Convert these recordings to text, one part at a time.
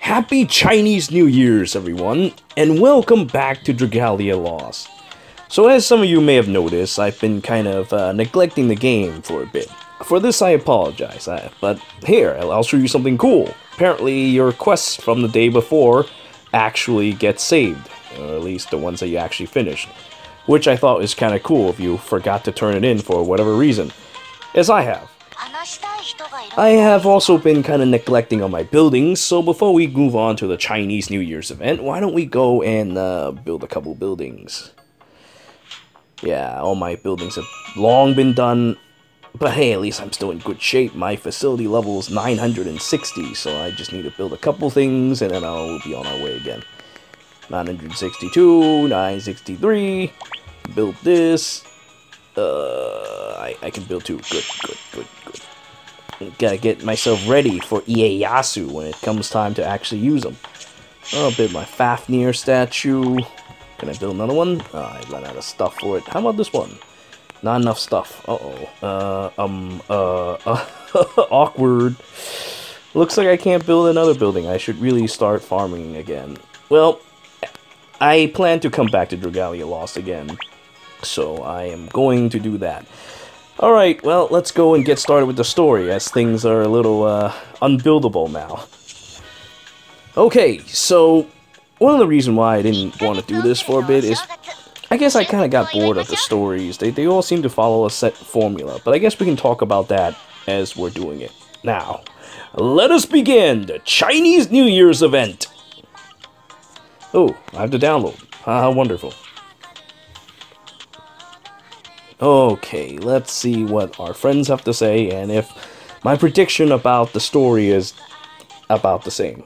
Happy Chinese New Year's, everyone, and welcome back to Dragalia Lost. So as some of you may have noticed, I've been kind of neglecting the game for a bit. For this I apologize, but here, I'll show you something cool. Apparently your quests from the day before actually get saved, or at least the ones that you actually finished. Which I thought was kind of cool if you forgot to turn it in for whatever reason, as I have. I have also been kind of neglecting on my buildings, so before we move on to the Chinese New Year's event, why don't we go and build a couple buildings. Yeah, all my buildings have long been done, but hey, at least I'm still in good shape. My facility level is 960, so I just need to build a couple things, and then I'll be on our way again. 962, 963, build this. I can build two. Good. Gotta get myself ready for Ieyasu when it comes time to actually use them. I'll build my Fafnir statue. Can I build another one? Oh, I ran out of stuff for it. How about this one? Not enough stuff. Awkward. Looks like I can't build another building. I should really start farming again. Well, I plan to come back to Dragalia Lost again, so I am going to do that. Alright, well, let's go and get started with the story, as things are a little unbuildable now. Okay, so one of the reasons why I didn't want to do this for a bit is I guess I kind of got bored of the stories. They all seem to follow a set formula, but I guess we can talk about that as we're doing it. Now, let us begin the Chinese New Year's event! Oh, I have to download. How wonderful. Okay, let's see what our friends have to say, and if my prediction about the story is about the same.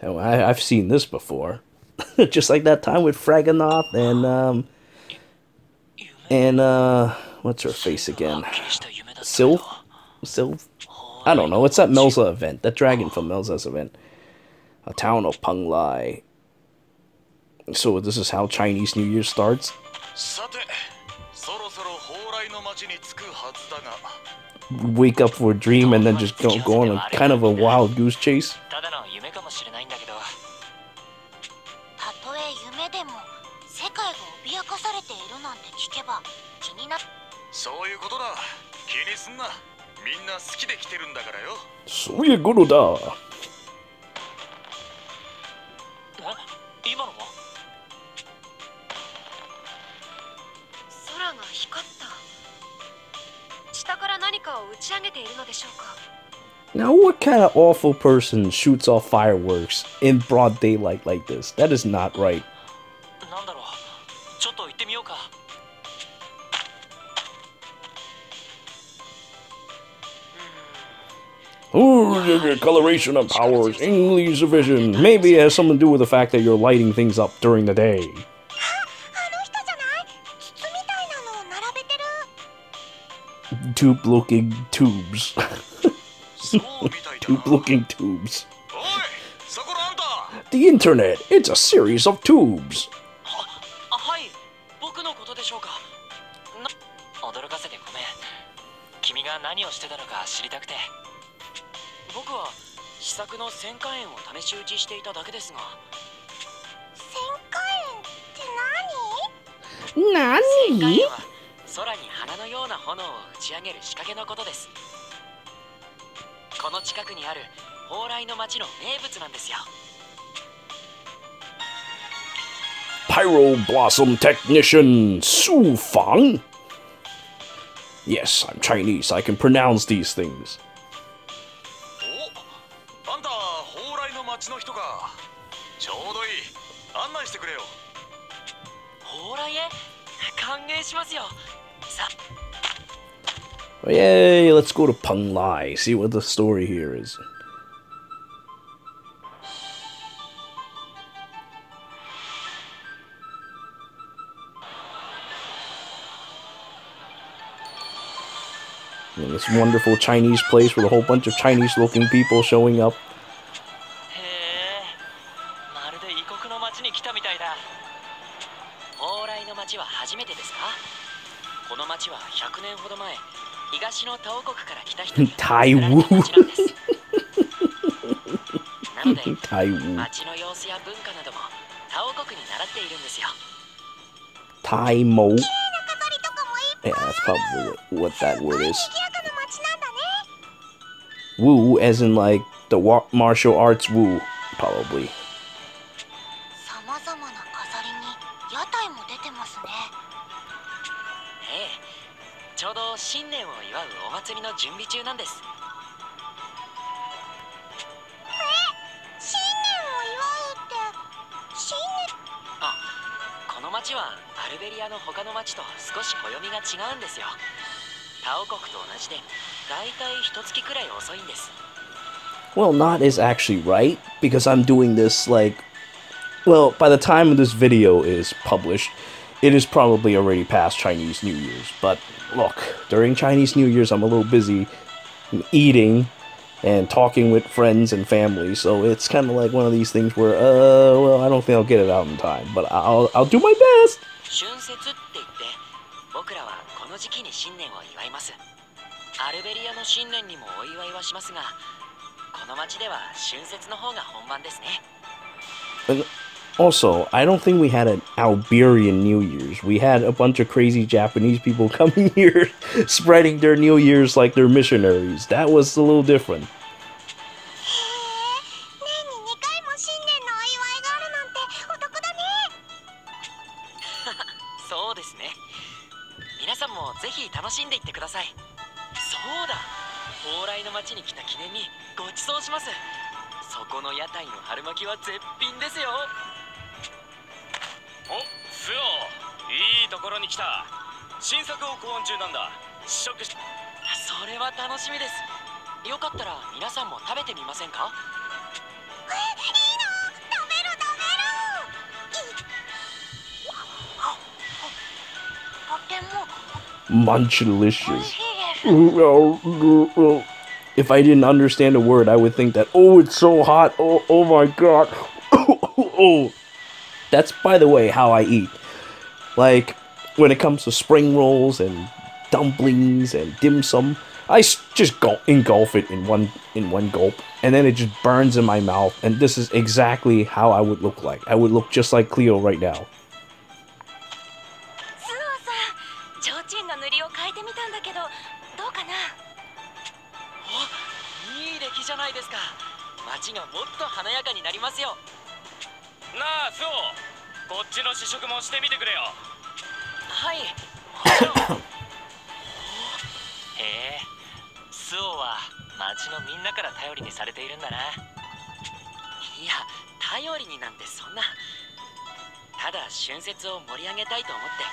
Oh, I've seen this before. Just like that time with Fraganoth and what's her face again? Sylph? I don't know, it's that Melza event, that dragon from Melza's event. A town of Penglai. So this is how Chinese New Year starts? Wake up for a dream and then just go on a kind of a wild goose chase. Now, what kind of awful person shoots off fireworks in broad daylight like this? That is not right. Ooh, your coloration of powers, English vision. Maybe it has something to do with the fact that you're lighting things up during the day. Tube-looking tubes. Tube-looking tubes. The internet, it's a series of tubes. Nani? Pyro Blossom Technician Su Fang? Yes, I'm Chinese. I can pronounce these things. Oh, yay, let's go to Penglai, see what the story here is. in this wonderful Chinese place with a whole bunch of Chinese-looking people showing up. へえ、まるで異国の町に来たみたいだ。往来の町は初めてですか？この町は100年ほど前、東のタオ国から来た人に作られた町なんです。なので、町の様子や文化などもタオ国に習っているんですよ。Taimo. Yeah, that's probably what that word is. Woo, as in like the martial arts woo, probably. 様々な飾りに屋台も出てますね。ええ、ちょうど新年を祝うお祭りの準備中なんです。新年を祝うって新年？あ、この町はアルベリアの他の町と少し暦が違うんですよ。タオ国と同じで、だいたい1月くらい遅いんです。Well, not is actually right, because I'm doing this like, well, by the time this video is published, it is probably already past Chinese New Year's. But look, during Chinese New Year's, I'm a little busy eating and talking with friends and family, so it's kind of like one of these things where, well, I don't think I'll get it out in time, but I'll do my best. 春節って言って、僕らはこの時期に新年を祝います。アルベリアの新年にもお祝いはしますが、この町では春節の方が本番ですね。Also, I don't think we had an Alberian New Year's. We had a bunch of crazy Japanese people coming here, spreading their New Year's like they're missionaries. That was a little different. 年に2回も新年のお祝いがあるなんてお得だね。そうですね。皆さんもぜひ楽しんでいってください。そうだ、往来の町に来た記念にご馳走します。そこの屋台の春巻きは絶品ですよ。お、スオ、いいところに来た。新作を考案中なんだ。試食し。それは楽しみです。よかったら皆さんも食べてみませんか？いいな、食べる食べる。とても Munchlicious. If I didn't understand a word, I would think that, oh, it's so hot. Oh my god. Oh. That's, by the way, how I eat. Like, when it comes to spring rolls and dumplings and dim sum, I just engulf it in one gulp, and then it just burns in my mouth, and this is exactly how I would look like. I would look just like Cleo right now. スオさん、提灯の塗りを変えてみたんだけど、どうかな？お、いい出来じゃないですか。街がもっと華やかになりますよ。なあ、スオ、こっちの試食もしてみてくれよ。はい、もちろん。へえ、スオは町のみんなから頼りにされているんだな。いや、頼りになんてそんな。ただ春節を盛り上げたいと思って。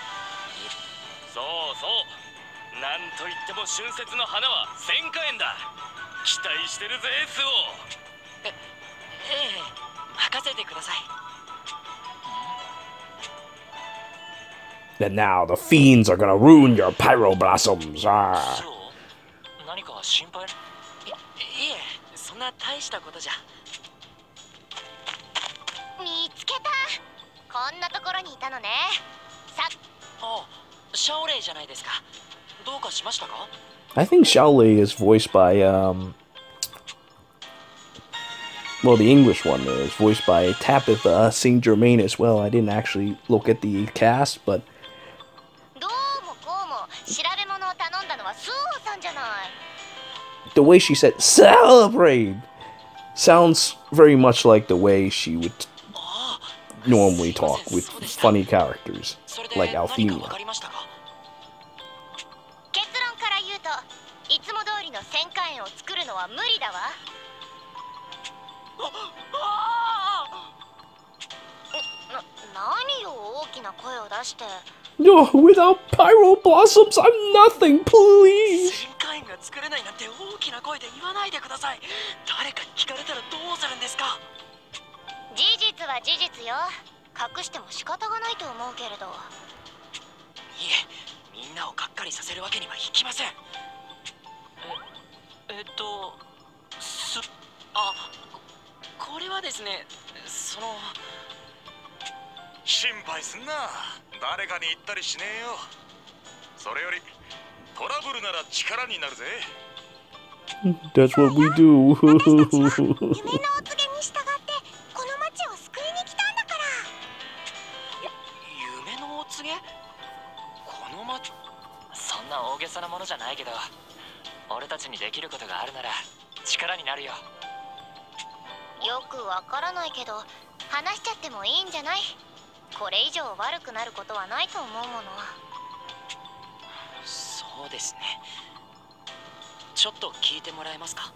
そうそう、なんといっても春節の花は1000花円だ。期待してるぜ、スオ。ええ、任せてください。And now the fiends are gonna ruin your pyro blossoms. そう、何か心配？いえ、そんな大したことじゃ。見つけた。こんなところにいたのね。あ、シャオレイじゃないですか。どうかしましたか？ I think Xiaolei is voiced by, well, the English one is voiced by Tabitha St. Germain as well. I didn't actually look at the cast, but どうもこうも調べ物を頼んだのはスオさんじゃない。 the way she said "celebrate" sounds very much like the way she would normally talk with funny characters like Althemia. 結論から言うと、いつも通りの1000花円を作るのは無理だわ。何よ、大きな声を出して。No, without pyro blossoms, I'm nothing, please. 1000花円が作れないなんて大きな声で言わないでください。誰かに聞かれたらどうするんですか？事実は事実よ。隠しても仕方がないと思うけれど。いえ、みんなをがっかりさせるわけにはいきません。これはですね、心配すんな。誰かに言ったりしねえよ。それよりトラブルなら力になるぜ。That's what we do. 私たちは夢のお告げに従ってこの町を救いに来たんだから。夢のお告げ？この町、そんな大げさなものじゃないけど、俺たちにできることがあるなら力になるよ。よくわからないけど話しちゃってもいいんじゃない？これ以上悪くなることはないと思うもの。そうですね。ちょっと聞いてもらえますか？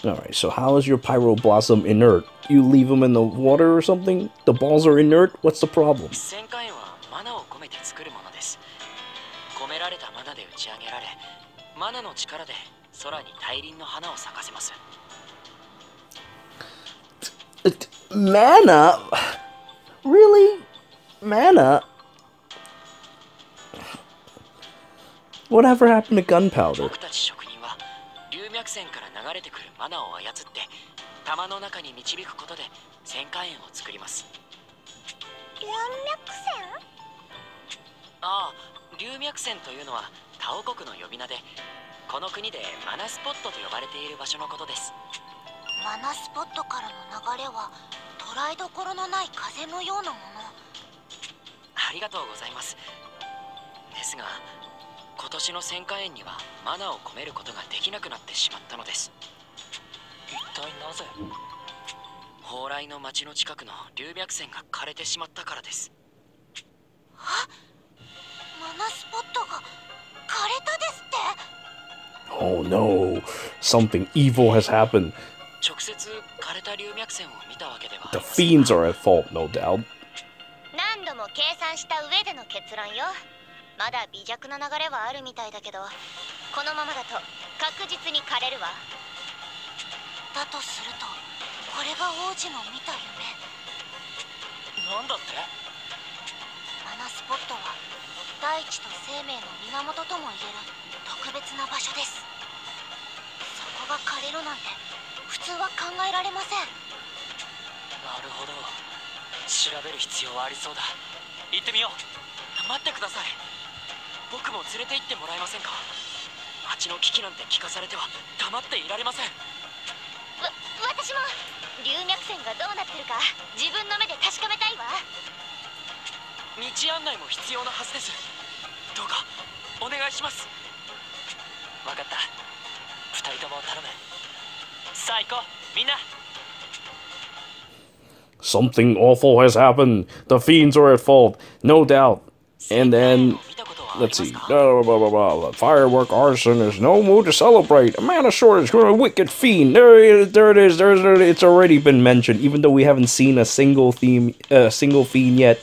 Alright, so how is your Pyro Blossom inert? You leave them in the water or something? The balls are inert? What's the problem? 旋火炎はマナを込めて作るものです。込められたマナで打ち上げられ、マナの力で空に大輪の花を咲かせます。Mana? Really? Mana? Whatever happened to gunpowder? 僕たち職人は龍脈線から流れてくるマナを操って玉の中に導くことで旋火炎を作ります。龍脈線？ああ、龍脈線というのはタオ国の呼び名で、この国でマナスポットと呼ばれている場所のことです。マナスポットからの流れは捉えどころのない風のようなもの。ありがとうございます。ですが今年の旋火炎にはマナを込めることができなくなってしまったのです。一体なぜ？蓬莱の町の近くの龍脈線が枯れてしまったからです。あ、マナスポットが枯れたですって？ Oh no, something evil has happened. 直接枯れた龍脈線を見たわけでは。 The fiends are at fault, no doubt. 何度も計算した上での結論よ。まだ微弱な流れはあるみたいだけど、このままだと確実に枯れるわ。だとすると、これが王子の見た夢。なんだって？マナスポットは大地と生命の源ともいえる特別な場所です。そこが枯れるなんて普通は考えられません。なるほど、調べる必要はありそうだ。行ってみよう。待ってください。僕も連れて行ってもらえませんか？町の危機なんて聞かされては黙っていられません。私も龍脈線がどうなってるか自分の目で確かめたいわ。道案内も必要なはずです。どうかお願いします。分かった。二人とも頼む。さあ行こう、みんな。Something awful has happened. The fiends are at fault, no doubt. And then, let's see. Firework arson is no mood to celebrate. A mana shortage, a wicked fiend. There it is. It's already been mentioned, even though we haven't seen a single fiend yet.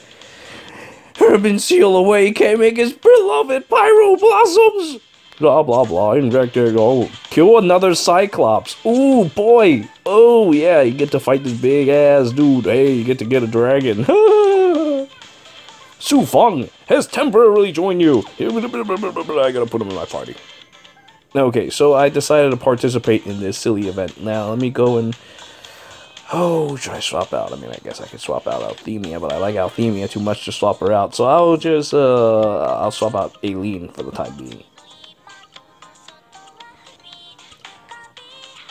Have been sealed away. Can't make his beloved Pyro Blossoms. Blah blah blah. Infected. Oh, kill another Cyclops. Ooh boy. Oh yeah, you get to fight this big ass dude. Hey, you get to get a dragon. Su Fang has temporarily joined you. I gotta put him in my party. Okay, so I decided to participate in this silly event. Now let me go and... Oh, should I swap out? I mean, I guess I could swap out Althemia, but I like Althemia too much to swap her out. So I'll just, I'll swap out Lin for the time being.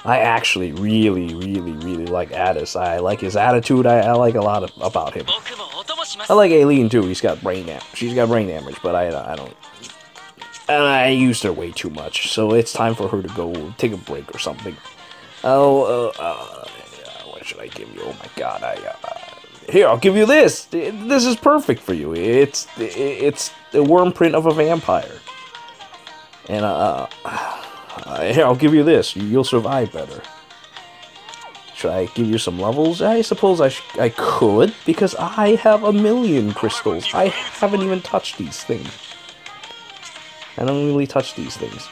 I actually really like Addis. I like his attitude. I like a lot about him. I like Lin too. He's got brain damage. She's got brain damage, but I don't. And I used her way too much, so it's time for her to go take a break or something. Oh, what should I give you? Oh my God! Here, I'll give you this. This is perfect for you. It's the worm print of a vampire. And here, I'll give you this. You'll survive better. Should I give you some levels? I suppose I could, because I have 1,000,000 crystals. I haven't even touched these things. I don't really touch these things.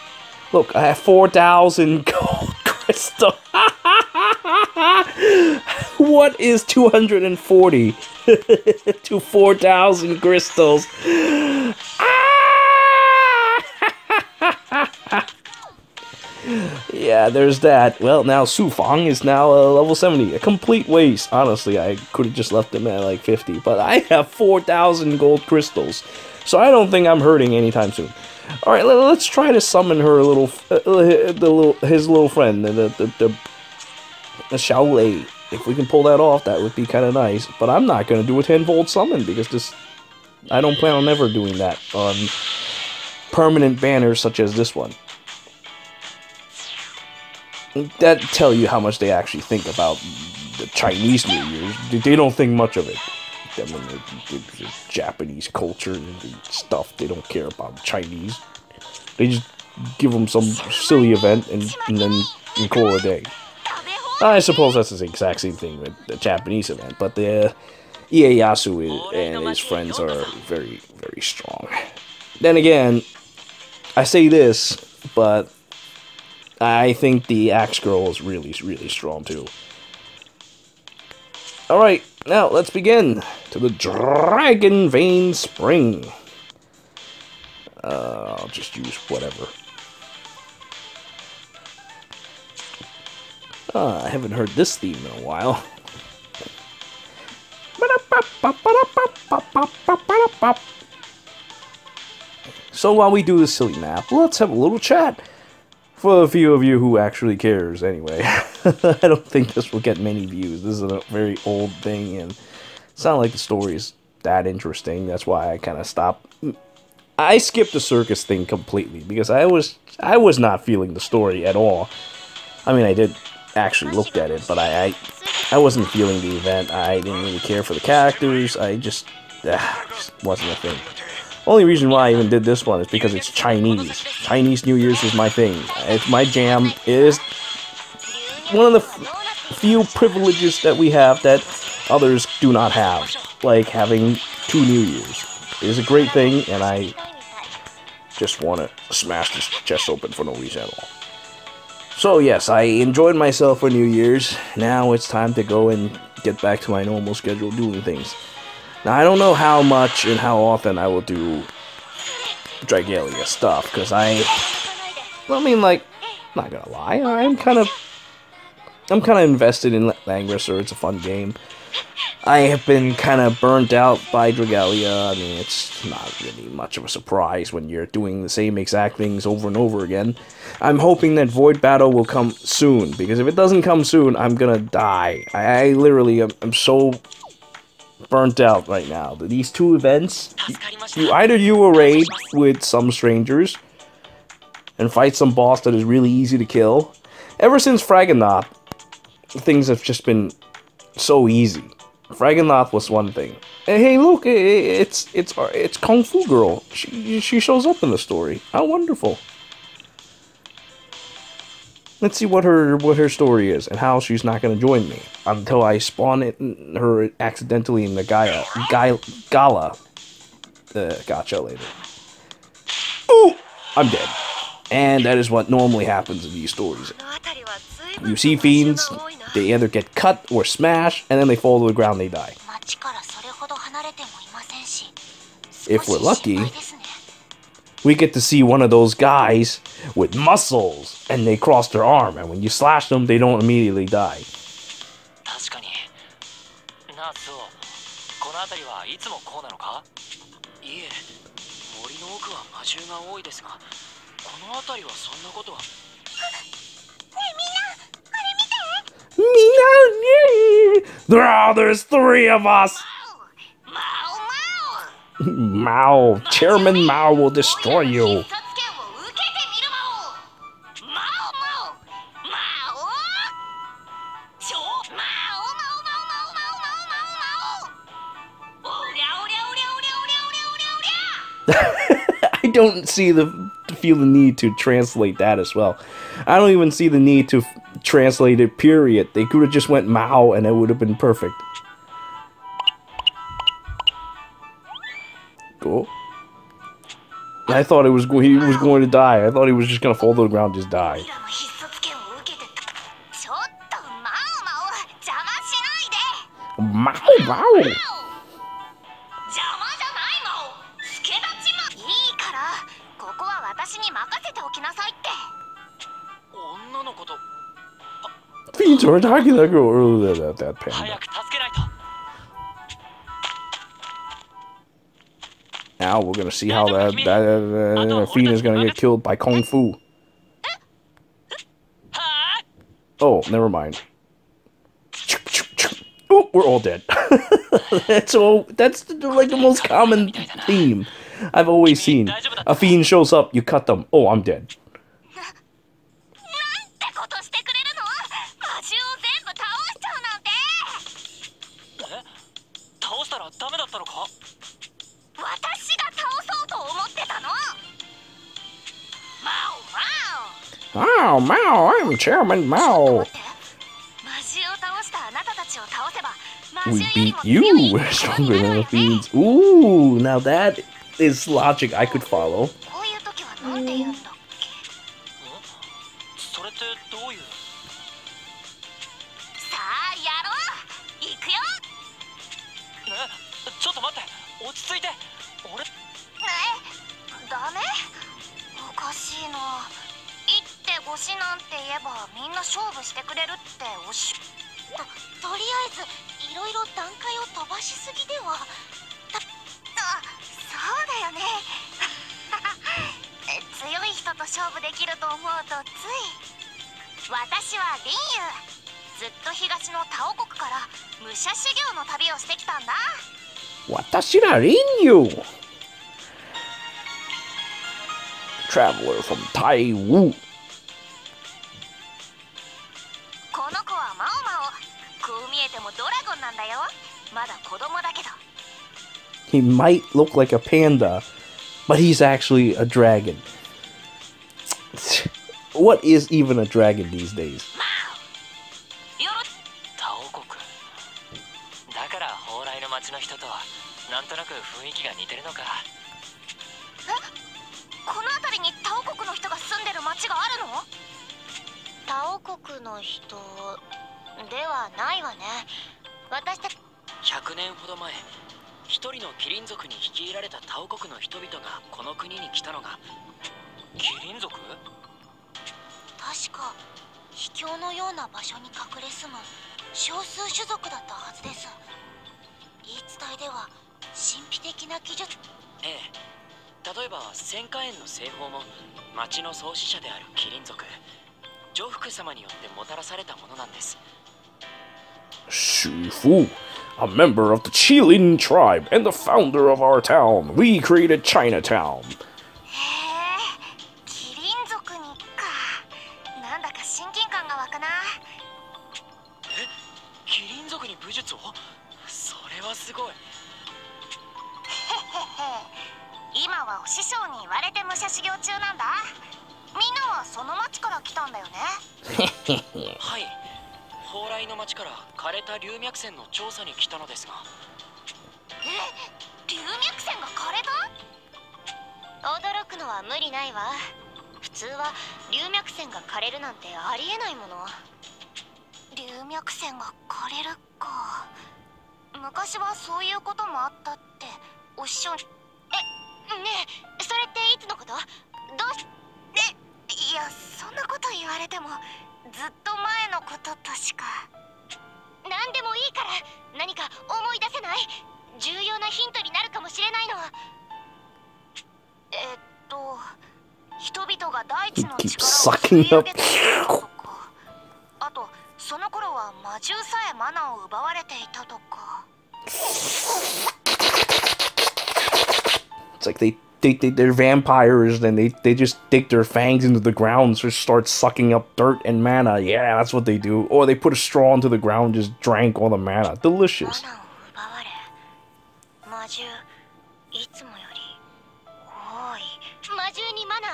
Look, I have 4,000 gold crystals. What is 240 to 4,000 crystals? Yeah, yeah, there's that. Well, now Su Fang is now level 70. A complete waste. Honestly, I could have just left him at like 50. But I have 4,000 gold crystals. So I don't think I'm hurting anytime soon. Alright, let's try to summon her little, his little friend, the Xiaolei. If we can pull that off, that would be kind of nice. But I'm not going to do a 10-volt summon because I don't plan on ever doing that on permanent banners such as this one. That tell you how much they actually think about the Chinese New Year's. They don't think much of it. Them and the Japanese culture and stuff, they don't care about Chinese. They just give them some silly event and then you call it a day. I suppose that's the exact same thing with the Japanese event, but the Ieyasu and his friends are very, very strong. Then again, I say this, but I think the Axe Girl is really, really strong too. Alright, now let's begin to the Dragon Vein Spring. I'll just use whatever. I haven't heard this theme in a while. So while we do this silly map, let's have a little chat. For a few of you who actually cares, anyway. I don't think this will get many views. This is a very old thing, and it's not like the story is that interesting. That's why I kind of stopped. I skipped the circus thing completely, because I was not feeling the story at all. I mean, I did actually look at it, but I wasn't feeling the event. I didn't really care for the characters. I just wasn't a thing. Only reason why I even did this one is because it's Chinese. Chinese New Year's is my thing. It's my jam. It is one of the few privileges that we have that others do not have. Like having 2 New Years. It is a great thing, and I just want to smash this chest open for no reason at all. So yes, I enjoyed myself for New Year's. Now it's time to go and get back to my normal schedule doing things. Now, I don't know how much and how often I will do Dragalia stuff, because I mean, like, not gonna lie, I'm kind of invested in Langrisser. It's a fun game. I have been kind of burnt out by Dragalia. I mean, it's not really much of a surprise when you're doing the same exact things over and over again. I'm hoping that Void Battle will come soon, because if it doesn't come soon, I'm gonna die. I literally am so burnt out right now. These 2 events, either you will raid with some strangers and fight some boss that is really easy to kill. Ever since Fraganoth, things have just been so easy. Fraganoth was one thing. And hey, look, it's Kung Fu Girl. She shows up in the story. How wonderful! Let's see what her story is and how she's not gonna join me until I spawn her accidentally in the Gala. Gotcha later. Ooh! I'm dead. And that is what normally happens in these stories. You see fiends, they either get cut or smashed, and then they fall to the ground, they die. If we're lucky, we get to see one of those guys with muscles, and they cross their arm, and when you slash them, they don't immediately die. There's 3 of us! Mao! Chairman Mao will destroy you! I don't feel the need to translate that as well. I don't even see the need to translate it, period. They could have just went Mao and it would have been perfect. Cool. I thought he was going to die. I thought he was just going to fall to the ground and just die. Mao, Mao! 女の子と Fiends are attacking that girl earlier than that panda. 早く助けないと。 Now we're gonna see how that fiend is gonna get killed by Kung Fu. Oh, never mind. Oh, we're all dead. That's like the most common theme I've always seen. A fiend shows up, you cut them. Oh, I'm dead. なんてことしてくれるの？魔獣を全部倒しちゃうなんて。倒したらダメだったのか？私が倒そうと思ってたの。マオマオ。Oh, Mao, I'm Chairman Mao. 魔獣を倒したあなたたちを倒せば、魔 We 獣より beat も強い you. We're stronger than the fiends. Ooh, now that is logic I could follow. こういう時はなんて言うんだっけ？それってどういう？さあやろう。行くよ。ちょっと待って、落ち着いて。俺ダメ？おかしいな。1.5なんて言えばみんな勝負してくれるってとりあえずいろいろ段階を飛ばしすぎでは。そうだよね。強い人と勝負できると思うとつい。私はリンユ。ずっと東のタオ国から武者修行の旅をしてきたんだ。私はLin You. Traveler from Taiwu. この子はマオマオ。こう見えてもドラゴンなんだよ。まだ子供だけど。 He might look like a panda, but he's actually a dragon. What is even a dragon these days? タオ国だから蓬莱の町の人となんとなく雰囲気が似てるのか。この辺りにタオ国の人が住んでる町があるの？タオ国の人ではないわね。私たち100年ほど前、一人のキリン族に率いられたタオ国の人々がこの国に来たのが。キリン族？確か秘境のような場所に隠れ住む少数種族だったはずです。言い伝えでは神秘的な技術。ええ、例えば戦火炎の製法も町の創始者であるキリン族上福様によってもたらされたものなんです。 Su Fang, a member of the Qilin tribe and the founder of our town. We created Chinatown. へえ、キリン族にか。なんだか親近感が湧くな。え、キリン族に武術を？それはすごい。今はお師匠に言われて武者修行中なんだ。みんなはその町から来たんだよね。はい、蓬莱の町から枯れた龍脈線の調査に来たのですが。龍脈線が枯れた？驚くのは無理ないわ。普通は龍脈線が枯れるなんてありえないもの。龍脈線が枯れるか。昔はそういうこともあったってお師匠に。ねえ、それっていつのこと？どうしいや、そんなこと言われてもずっと前のこととしか。何でもいいから何か思い出せない？重要なヒントになるかもしれないの。人々が大地の力を吸い上げていたとか、あとその頃は魔獣さえマナを奪われていたとか。It's like they're vampires, and they just dig their fangs into the ground and just start sucking up dirt and mana. Yeah, that's what they do. Or they put a straw into the ground and just drank all the mana. Delicious. マナを奪われ、魔獣いつもより多い。魔獣にマナ、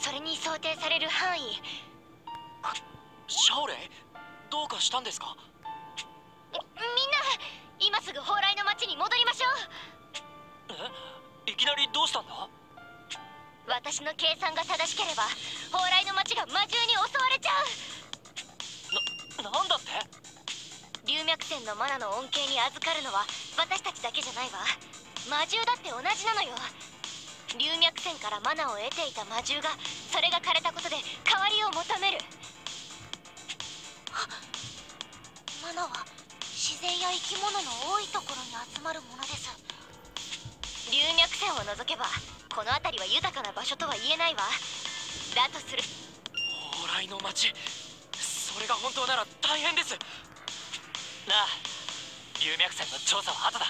それに想定される範囲。シャオレイ、どうかしたんですか？みんな今すぐ蓬莱の町に戻りましょう。いきなりどうしたんだ？私の計算が正しければ蓬莱の町が魔獣に襲われちゃう。なんだって？龍脈線のマナの恩恵に預かるのは私たちだけじゃないわ。魔獣だって同じなのよ。龍脈線からマナを得ていた魔獣がそれが枯れたことで代わりを求める。花は自然や生き物の多いところに集まるものです。龍脈線を除けばこの辺りは豊かな場所とは言えないわ。だとする蓬莱の町、それが本当なら大変です。なあ、龍脈線の調査は後だ。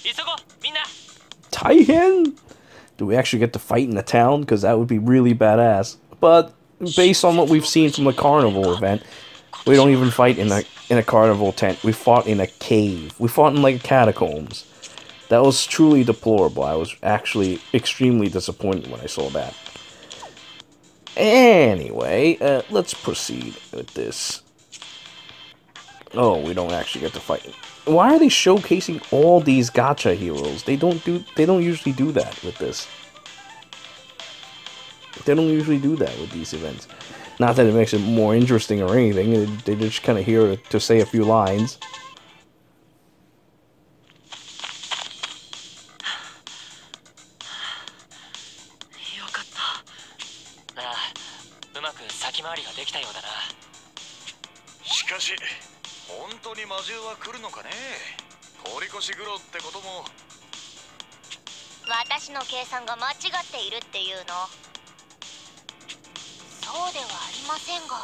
急ごうみんな。大変? Do we actually get to fight in the town? Because that would be really badass. But based on what we've seen from the carnival event, we don't even fight in a carnival tent. We fought in a cave. We fought in like catacombs. That was truly deplorable. I was actually extremely disappointed when I saw that. Anyway, let's proceed with this. Oh, we don't actually get to fight. Why are they showcasing all these gacha heroes? They don't usually do that with this. They don't usually do that with these events. Not that it makes it more interesting or anything. They're just kind of here to say a few lines. 本当に魔獣は来るのかね。通り越し苦労ってことも。私の計算が間違っているっていうの？そうではありませんが、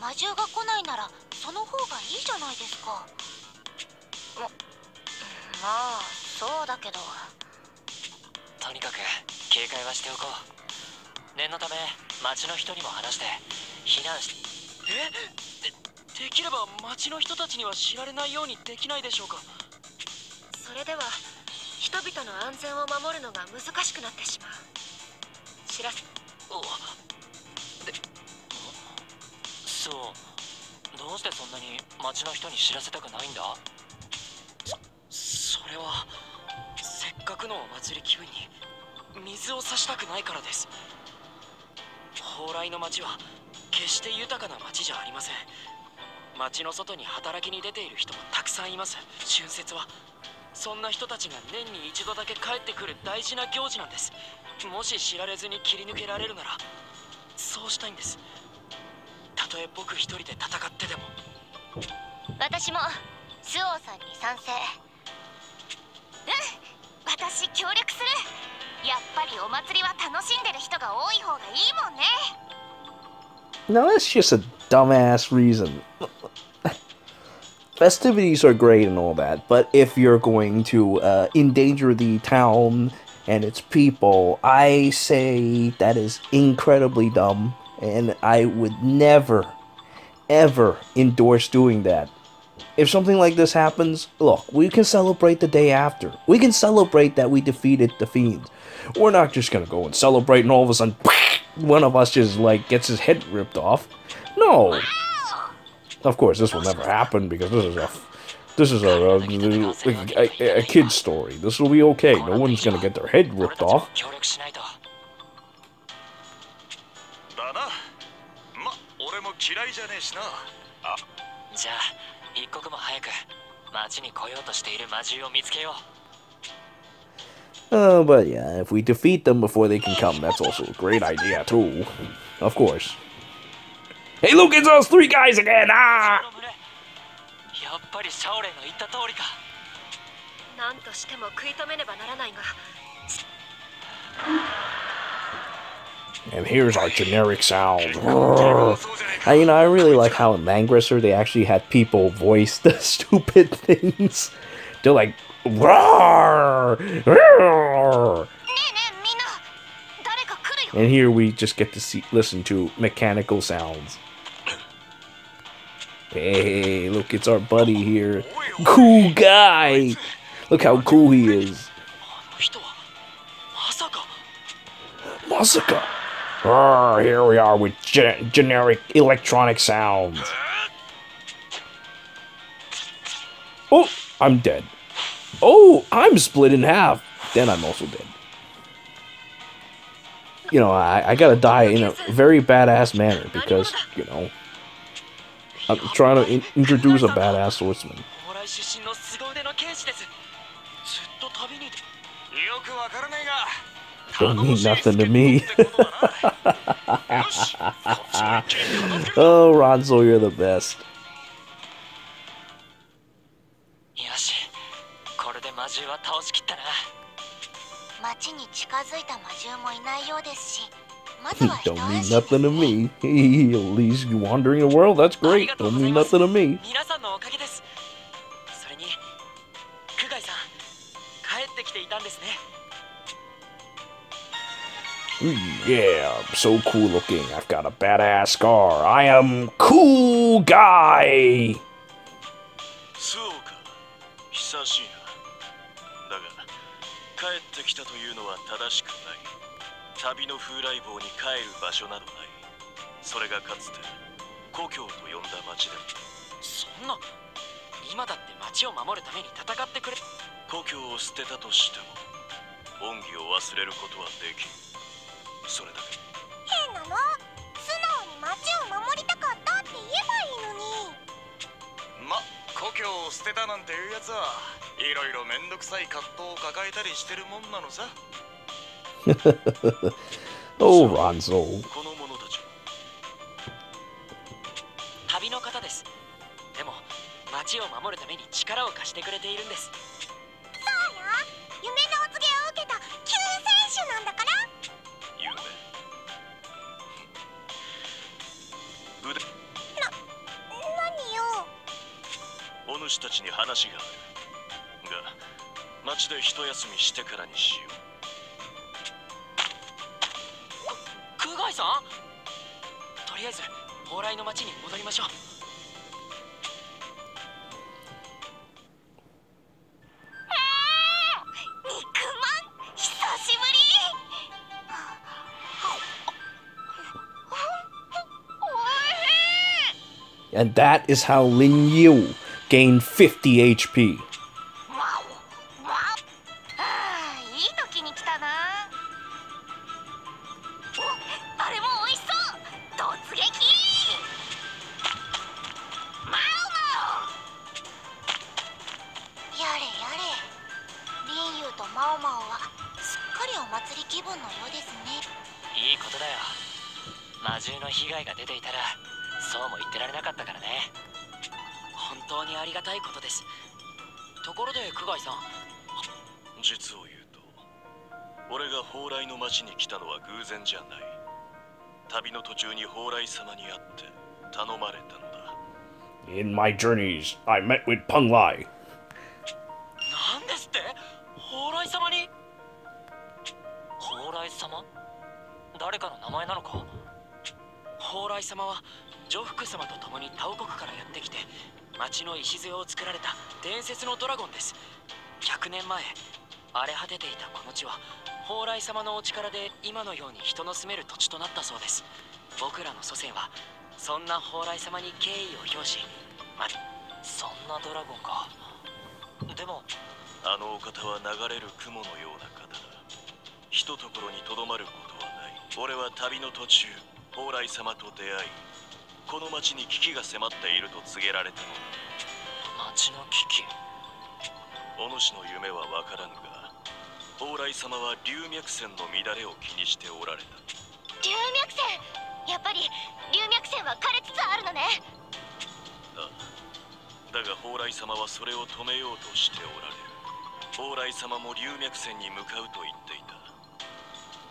魔獣が来ないならその方がいいじゃないですか。まあそうだけど。とにかく警戒はしておこう。念のため町の人にも話して避難して。できれば町の人たちには知られないようにできないでしょうか。それでは人々の安全を守るのが難しくなってしまう。知らせ。そう、どうしてそんなに町の人に知らせたくないんだ？それはせっかくのお祭り気分に水を差したくないからです。蓬莱の町は決して豊かな町じゃありません。町の外に働きに出ている人もたくさんいます。春節はそんな人たちが年に一度だけ帰ってくる大事な行事なんです。もし知られずに切り抜けられるならそうしたいんです。たとえ僕一人で戦ってでも。私もスオさんに賛成。私協力する。やっぱりお祭りは楽しんでる人が多い方がいいもんね。No, that's just a dumbass reason. Festivities are great and all that, but if you're going to endanger the town and its people, I say that is incredibly dumb, and I would never, ever endorse doing that. If something like this happens, look, we can celebrate the day after. We can celebrate that we defeated the fiends. We're not just gonna go and celebrate and all of a sudden one of us just like gets his head ripped off. No. Of course, this will never happen because this is a kid's story. This will be okay. No one's gonna get their head ripped off. だな。ま、俺も嫌いじゃねえしな。あ、じゃあ一刻も早く町に来ようとしている魔獣を見つけよう。But yeah, if we defeat them before they can come, that's also a great idea too. Of course. Hey, look, it's us three guys again! Ah! やっぱりシャオレンの言った通りか。何としても食い止めねばならないが。And here's our generic sound. You know, I really like how in Langrisser they actually had people voice the stupid things. They're like, roar, roar. And here we just get to listen to mechanical sounds. Hey, look, it's our buddy here. Cool guy. Look how cool he is. Masaka. Here we are with generic electronic sounds. Oh, I'm dead. Oh, I'm split in half. Then I'm also dead. You know, I gotta die in a very badass manner because, you know, I'm trying to introduce a badass swordsman. Don't mean nothing to me. Oh, Ronzo, you're the best. 獣は倒しきったな。町に近づいた魔獣もいないようですし、まずは一 Don't 安 mean 心。 nothing to me. At least you wandering the world, that's あり great. がとう Don't ござい mean ます。 nothing to me. 皆さんのおかげです。それに久我井さん帰ってきていたんですね。 Yeah, I'm so cool looking. I've got a badass scar. I am cool guy. そうか、久しいな。だが帰ってきたというのは正しくない。旅の風来坊に帰る場所などない。それがかつて故郷と呼んだ町でも。そんな、今だって町を守るために戦ってくれ。故郷を捨てたとしても恩義を忘れることはできん。それだけ。変なの。素直に町を守りたかったって言えばいいのに。故郷を捨てたなんていうやつはいろいろめんどくさい葛藤を抱えたりしてるもんなのさ。Oh, Ronzo. この者たちは旅の方です。でも町を守るために力を貸してくれているんです。そうよ、夢のお告げを受けた救世主なんだから。夢。腕。何よ。お主たちに話があるが、町で一休みしてからにしよう。久我井さん、とりあえず蓬莱の町に戻りましょう。肉まん、久しぶり。And that is how Lin You gained 50 HP. いい時に来たな。あれも美味しそう。突撃。マオやれやれ。リンユとマオマオはすっかりお祭り気分のようですね。いいことだよ。魔獣の被害が出ていたらそうも言ってられなかったからね。本当にありがたいことです。ところで久我井さん、実を言うと俺が蓬莱の町に来たのは偶然じゃない。旅の途中に蓬莱様に会って頼まれたのだ。 In my journeys, I met with Peng Lai. なんですって？蓬莱様に？蓬莱様？誰かの名前なのか？蓬莱様は女福様と共にタオ国からやってきて町の礎を作られた伝説のドラゴンです。100年前荒れ果てていたこの地は蓬莱様のお力で今のように人の住める土地となったそうです。僕らの祖先はそんな蓬莱様に敬意を表し、そんなドラゴンか。でもあのお方は流れる雲のような方だ。ひとところにとどまることはない。俺は旅の途中蓬莱様と出会い、この町に危機が迫っていると告げられたのだ。町の危機。お主の夢はわからぬが、蓬莱様は龍脈線の乱れを気にしておられた。龍脈線、やっぱり龍脈線は枯れつつあるのね。ああ、だが蓬莱様はそれを止めようとしておられる。蓬莱様も龍脈線に向かうと言っていた。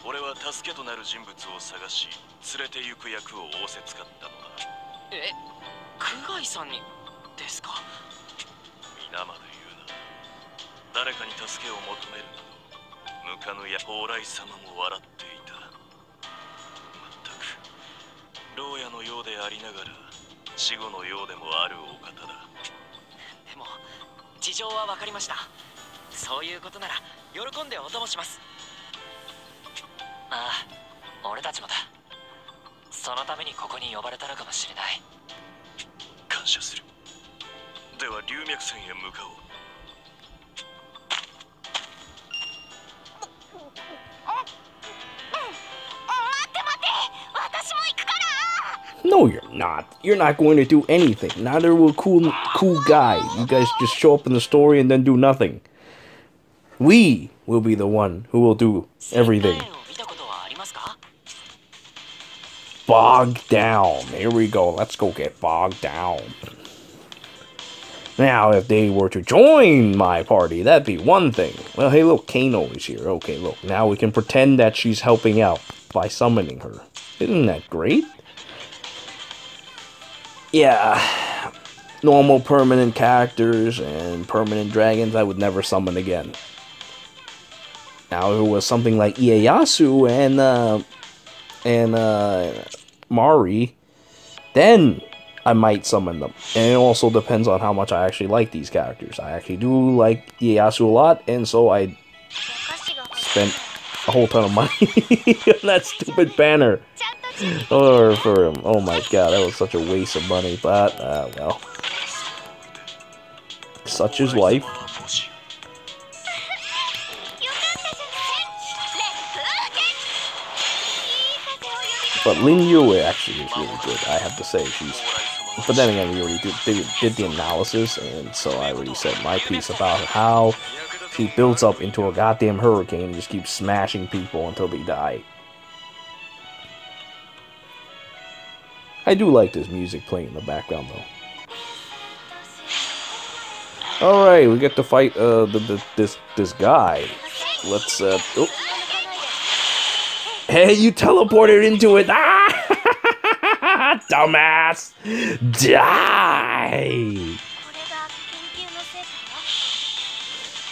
俺は助けとなる人物を探し連れて行く役を仰せつかったのだ。え、久我井さんにですか？皆まで言うな。誰かに助けを求めるなど向かぬや。蓬莱様も笑っていた。まったく牢屋のようでありながら死後のようでもあるお方だ。でも事情は分かりました。そういうことなら喜んでお供します。ああ、俺たちもだ。そのためにここに呼ばれたのかもしれない。感謝する。では龍脈線へ向かおう。待って待って、私も行くから。 No, you're not. You're not going to do anything. Neither will cool guy. You guys just show up in the story and then do nothing. We will be the one who will do everything. Bogged down. Here we go. Let's go get bogged down. Now, if they were to join my party, that'd be one thing. Well, hey, look, Kano is here. Okay, look, now we can pretend that she's helping out by summoning her. Isn't that great? Yeah, normal permanent characters and permanent dragons I would never summon again. Now, if it was something like Ieyasu and Mari, then I might summon them. And it also depends on how much I actually like these characters. I actually do like Ieyasu a lot, and so I spent a whole ton of money on that stupid banner. Or for him. Oh my god, that was such a waste of money, but, well. Such is life. But Lin You actually is really good, I have to say. But then again, we already did the analysis, and so I already said my piece about how she builds up into a goddamn hurricane and just keeps smashing people until they die. I do like this music playing in the background, though. Alright, we get to fight this guy. Let's oh. Hey, you teleported into it! Ah! Dumbass! Die!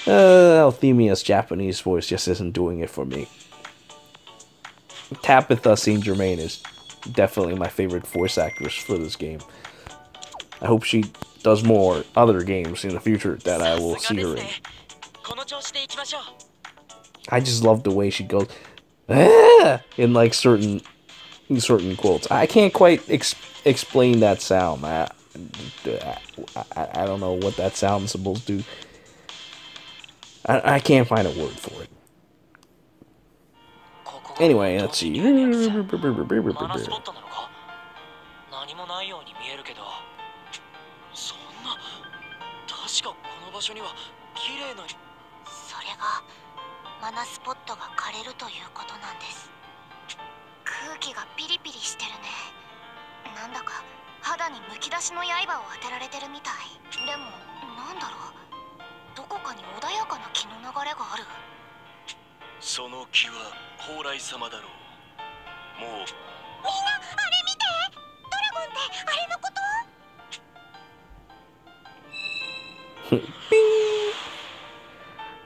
Althemia's Japanese voice just isn't doing it for me. Tabitha St. Germain is definitely my favorite voice actress for this game. I hope she does more other games in the future that I will see her in. I just love the way she goes in like certain quotes. I can't quite explain that sound. I don't know what that sound is supposed to do. I can't find a word for it. Anyway, let's see.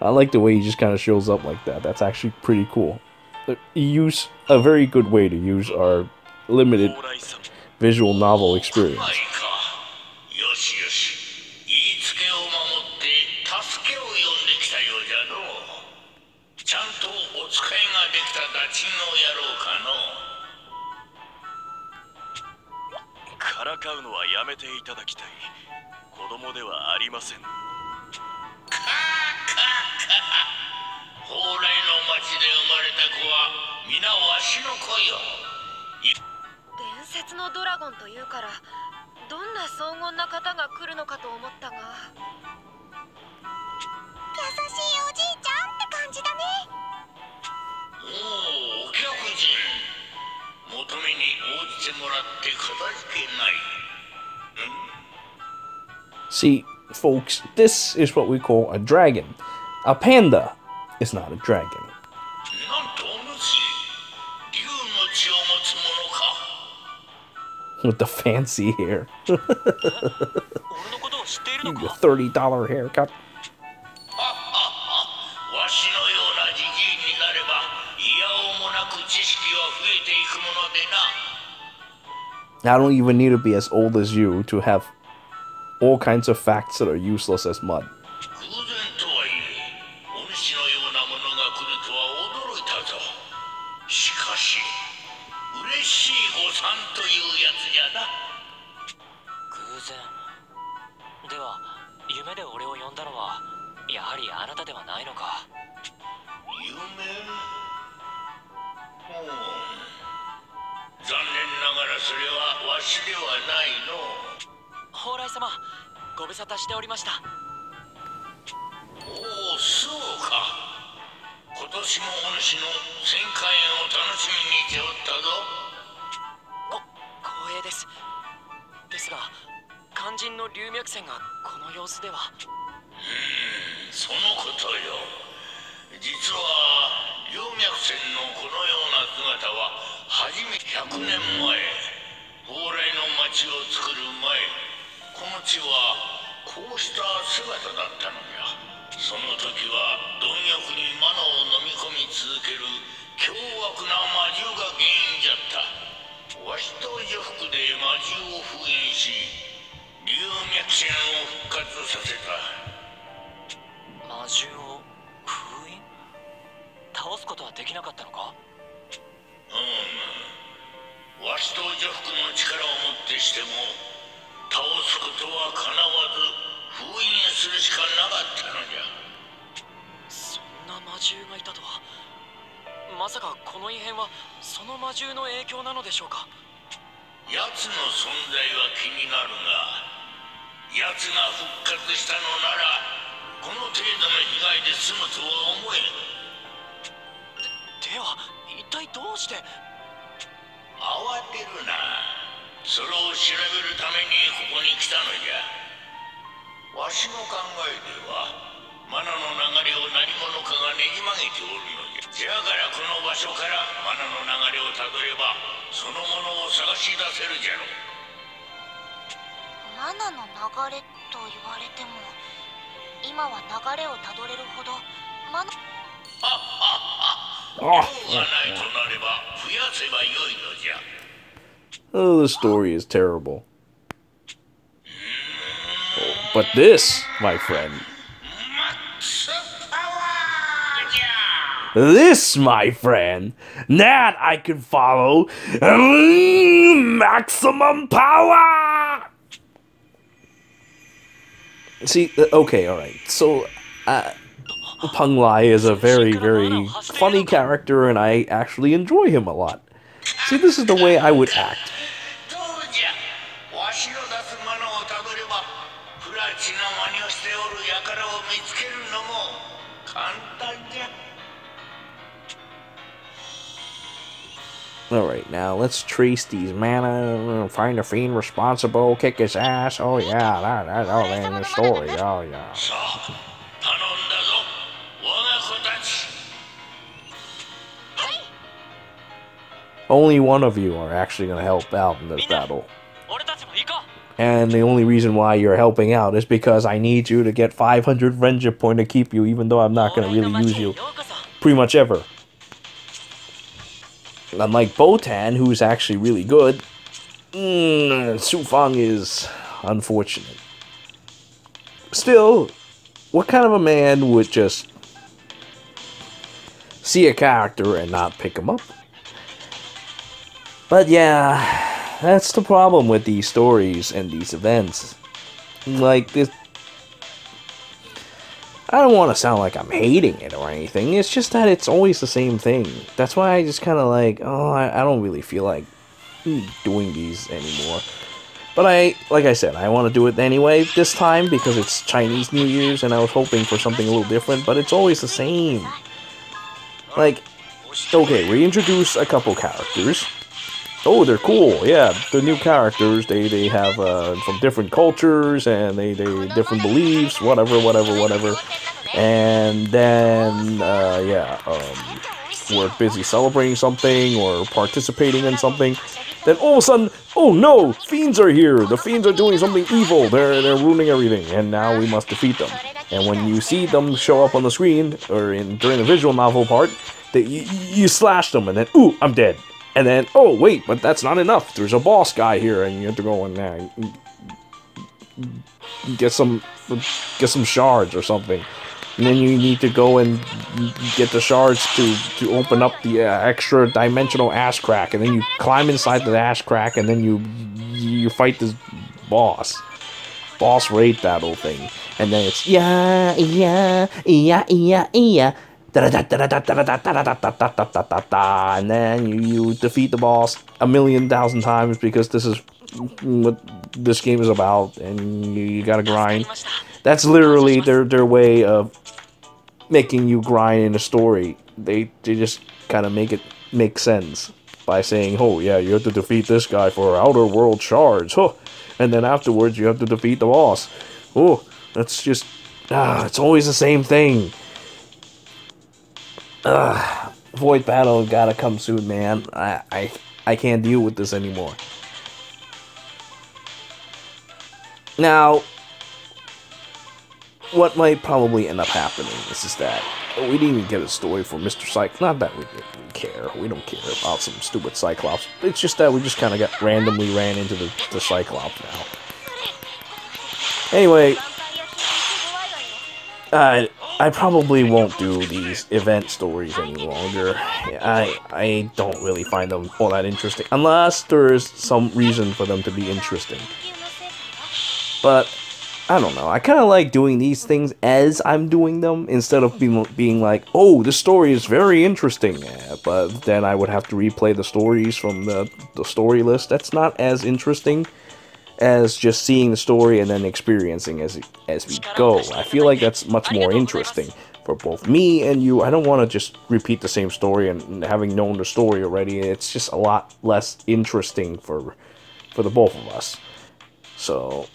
I like the way he just kind of shows up like that. That's actually pretty cool. Use a very good way to use our limited visual novel experience. See, folks, this is what we call a dragon. A panda is not a dragon. With the fancy hair. You $30 haircut. I don't even need to be as old as you to have all kinds of facts that are useless as mud. 肝心の龍脈線がこの様子では。そのことよ。実は龍脈線のこのような姿は初め100年前、蓬莱の町を作る前、この地はこうした姿だったのや。その時は貪欲にマナを飲み込み続ける凶悪な魔獣が原因じゃった。わしと女服で魔獣を封印し、龍脈線を復活させた。魔獣を封印？倒すことはできなかったのか？わしと女服の力をもってしても倒すことはかなわず封印するしかなかったのじゃ。そんな魔獣がいたとは。まさかこの異変はその魔獣の影響なのでしょうか？奴の存在は気になるが、奴が復活したのならこの程度の被害で済むとは思えん。では一体どうして？慌てるな。それを調べるためにここに来たのじゃ。わしの考えではマナの流れを何者かがねじ曲げておるのじゃ。じゃからこの場所からマナの流れをたどればそのものを探し出せるじゃろう。マナの流れと言われても、今は流れをたどれるほどマナ用がないとなれば増やせばよいのじゃ。Oh, the story is terrible. Oh, but this, my friend, this, my friend, that I can follow. Maximum power! See, okay, alright. So, Peng Lai is a very, very funny character, and I actually enjoy him a lot. See, this is the way I would act. Alright, now let's trace these mana, find the fiend responsible, kick his ass. Oh yeah, that's all in the story. Oh yeah. Only one of you are actually going to help out in this battle. And the only reason why you're helping out is because I need you to get 500 friendship point to keep you, even though I'm not going to really use you pretty much ever. Unlike Botan, who's actually really good, Su Fang is unfortunate. Still, what kind of a man would just see a character and not pick him up? But yeah, that's the problem with these stories and these events. Like, this, I don't want to sound like I'm hating it or anything, it's just that it's always the same thing. That's why I just kind of like, oh, I don't really feel like doing these anymore. But like I said, I want to do it anyway this time because it's Chinese New Year's and I was hoping for something a little different, but it's always the same. Like, okay, we introduce a couple characters. Oh, they're cool, yeah, the new characters, they have, from different cultures, and they different beliefs, whatever, and then, we're busy celebrating something, or participating in something, then all of a sudden, oh no, fiends are here, the fiends are doing something evil, they're ruining everything, and now we must defeat them. And when you see them show up on the screen, or during the visual novel part, you slash them, and then, ooh, I'm dead. And then, oh wait, but that's not enough. There's a boss guy here, and you have to go in there, get some shards or something, and then you need to go and get the shards to open up the extra dimensional ass crack, and then you climb inside the ass crack, and then you fight this boss raid battle thing, and then it's yeah. And then you defeat the boss 1,000,000 times because this is what this game is about, and you gotta grind. That's literally their way of making you grind in a story. They just kind of make it make sense by saying, oh yeah, you have to defeat this guy for outer world shards, huh? And then afterwards you have to defeat the boss. Oh, that's just, it's always the same thing. Void battle gotta come soon, man. I can't deal with this anymore. Now, what might probably end up happening is that we didn't even get a story for Mr. Cyclops. Not that we didn't care. We don't care about some stupid Cyclops. It's just that we just kind of got randomly ran into the Cyclops now. Anyway, I probably won't do these event stories any longer. I don't really find them all that interesting, unless there's some reason for them to be interesting. But I don't know. I kind of like doing these things as I'm doing them, instead of being like, oh, this story is very interesting. But then I would have to replay the stories from the story list. That's not as interesting as just seeing the story and then experiencing as we go. I feel like that's much more interesting for both me and you. I don't want to just repeat the same story, and having known the story already, it's just a lot less interesting for the both of us. So,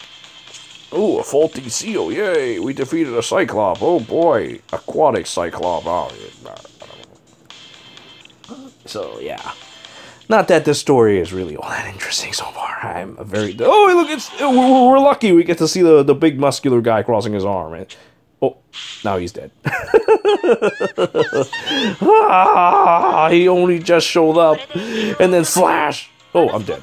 ooh, a faulty seal, yay! We defeated a Cyclops. Oh boy, aquatic Cyclops. Oh, so yeah. Not that this story is really all that interesting so far. I'm a very... Oh, look, we're lucky we get to see the big muscular guy crossing his arm. Oh, now he's dead. He only just showed up. And then slash. Oh, I'm dead.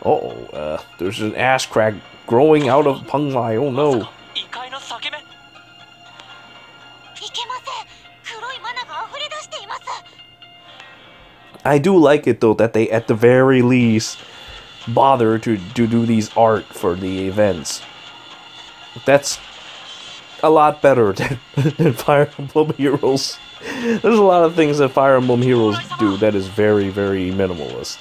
Uh-oh, there's an ass crack growing out of Peng Lai. Oh no. I do like it though that they at the very least bother to do these art for the events. That's a lot better than Fire Emblem Heroes. There's a lot of things that Fire Emblem Heroes do that is very, very minimalist.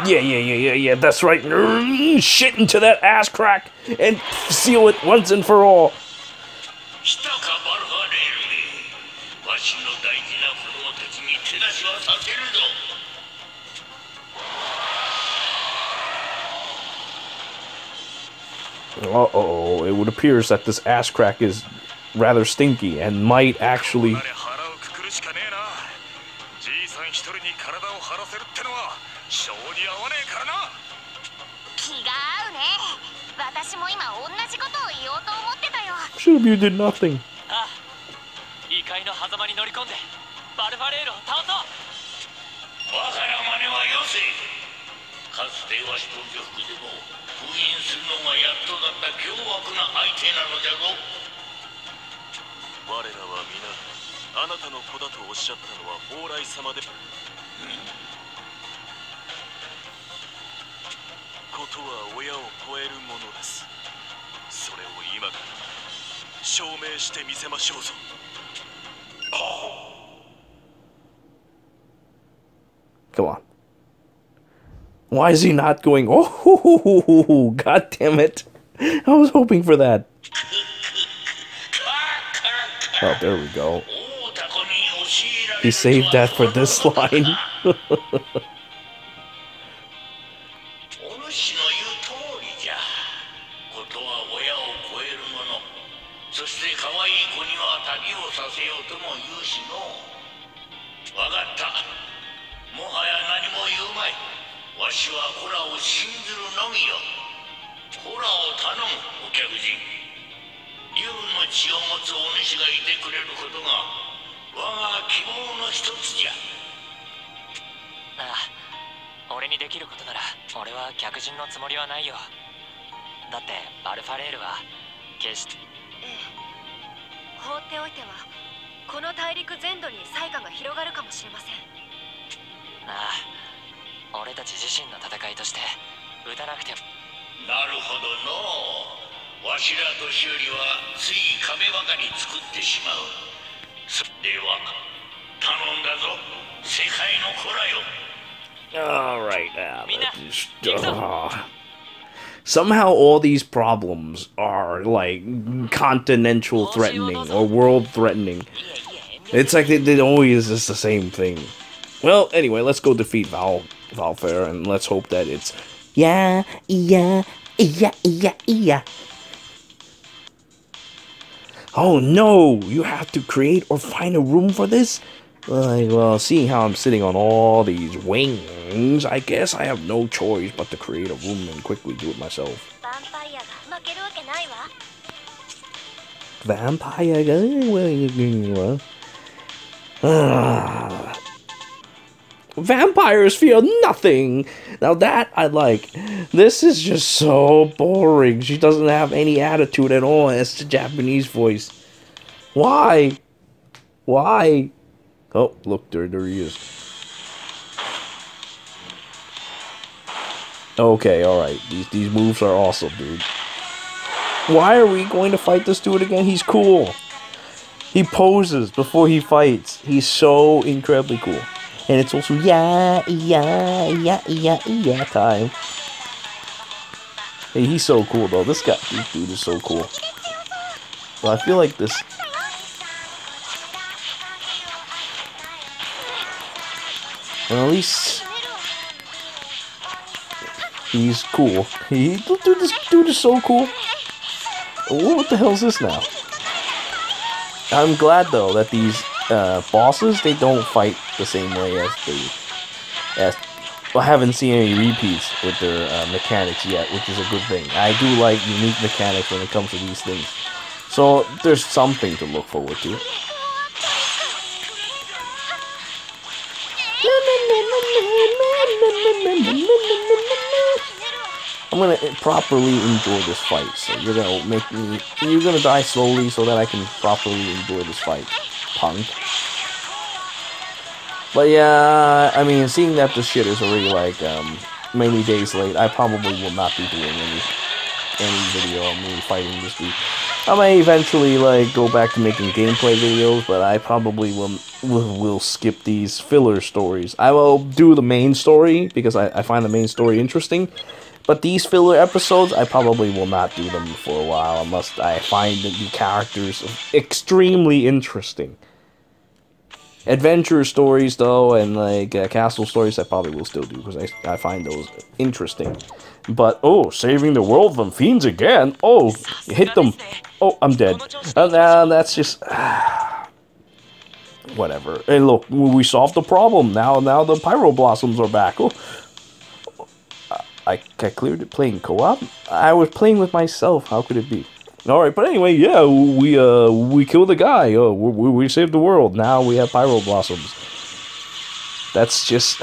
Yeah, that's right. Shit into that ass crack and seal it once and for all. Uh-oh, it would appear that this ass crack is rather stinky and might actually... じいさん一人に体を張らせるってのは性に合わねえからな。気が合うね。私も今同じことを言おうと思ってたよ。Should've you did nothing. ああ、異界の狭間に乗り込んでバルファレールを倒そう。バカな真似はよせ。かつてわしと漁服でも封印するのがやっとだった凶悪な相手なのじゃぞ。我らは皆あなたの子だとおっしゃったのは蓬莱様で、ことは親を超えるものです。それを今から証明してみせましょうぞ。Come on. Why is he not going? Oh, god damn it. I was hoping for that. Oh, there we go. He saved that for this line. お主の言う通りじゃ。ことは親を超えるもの。そして可愛い子には旅をさせようとも言うしの。わかった。もはや何も言うまい。わしはコラを信ずるのみよ。コラを頼む、お客人。竜の血を持つお主がいてくれることが我が希望の一つじゃ。ああ、俺にできることなら俺は客人のつもりはないよ。だってバルファレールは決して。放っておいてはこの大陸全土に災禍が広がるかもしれません。ああ、俺たち自身の戦いとして撃たなくても。なるほどの。わしら年寄りはつい壁ばかり作ってしまう。では頼んだぞ、世界の子らよ。Alright, somehow all these problems are like continental threatening or world threatening. It's like it always is the same thing. Well, anyway, let's go defeat Valfarre and let's hope that it's yeah. Oh no! You have to create or find a room for this? Well, seeing how I'm sitting on all these wings, I guess I have no choice but to create a room and quickly do it myself. Vampire? Vampires feel nothing! Now that I like. This is just so boring. She doesn't have any attitude at all. It's the Japanese voice. Why? Why? Oh, look, there he is. Okay, alright. These moves are awesome, dude. Why are we going to fight this dude again? He's cool. He poses before he fights. He's so incredibly cool. And it's also yeah time. Hey, he's so cool though. This dude is so cool. Well, I feel like this. And at least he's cool. This dude is so cool. What the hell is this now? I'm glad though that these bosses, they don't fight the same way as I haven't seen any repeats with their mechanics yet, which is a good thing. I do like unique mechanics when it comes to these things, so there's something to look forward to. I'm gonna properly enjoy this fight, so you're gonna die slowly so that I can properly enjoy this fight, punk. But yeah, I mean, seeing that this shit is already like many days late, I probably will not be doing any video on me fighting this dude. I may eventually like go back to making gameplay videos, but I probably will skip these filler stories. I will do the main story because I find the main story interesting. But these filler episodes, I probably will not do them for a while unless I find the characters extremely interesting. Adventure stories, though, and like castle stories, I probably will still do because I find those interesting. But oh, saving the world from fiends again! Oh, hit them! Oh, I'm dead. That's just. Whatever. Hey, look, we solved the problem. Now the Pyro Blossoms are back. Oh, I cleared it playing co-op? I was playing with myself. How could it be? Alright, but anyway, yeah, we killed the guy. Oh, we saved the world. Now we have Pyro Blossoms. That's just...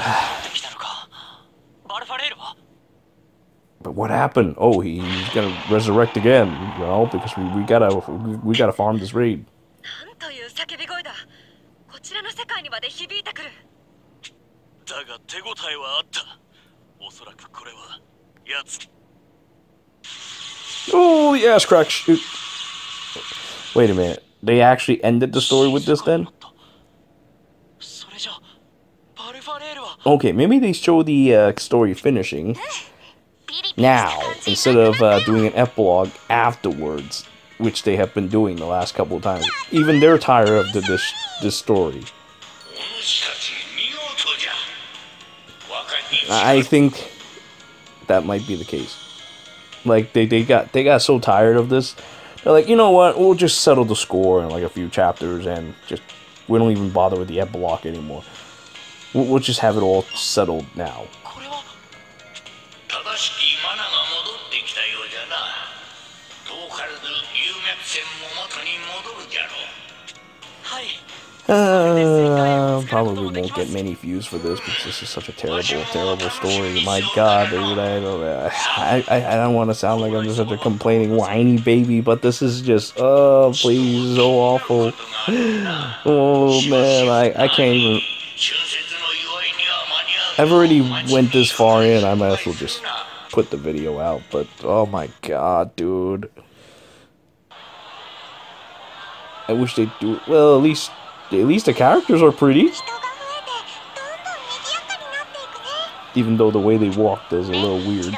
But what happened? Oh, he's gonna resurrect again, you know, because we gotta farm this raid. Oh, the ass crack shoot. Wait a minute. They actually ended the story with this then? Okay, maybe they show the story finishing now, instead of doing an epilogue afterwards, which they have been doing the last couple of times. Even they're tired of this story. I think that might be the case. Like, they got so tired of this, they're like, you know what, we'll just settle the score in like a few chapters, and just, we don't even bother with the epilogue anymore. We'll just have it all settled now. Probably won't get many views for this because this is such a terrible story. My God, dude, I don't want to sound like I'm just such a complaining, whiny baby, but this is just, oh, please, so awful. Oh, man, I can't even... I've already went this far in, I might as well just put the video out, but, oh my God, dude. I wish they'd do it. Well, at least the characters are pretty. Even though the way they walked is a little weird.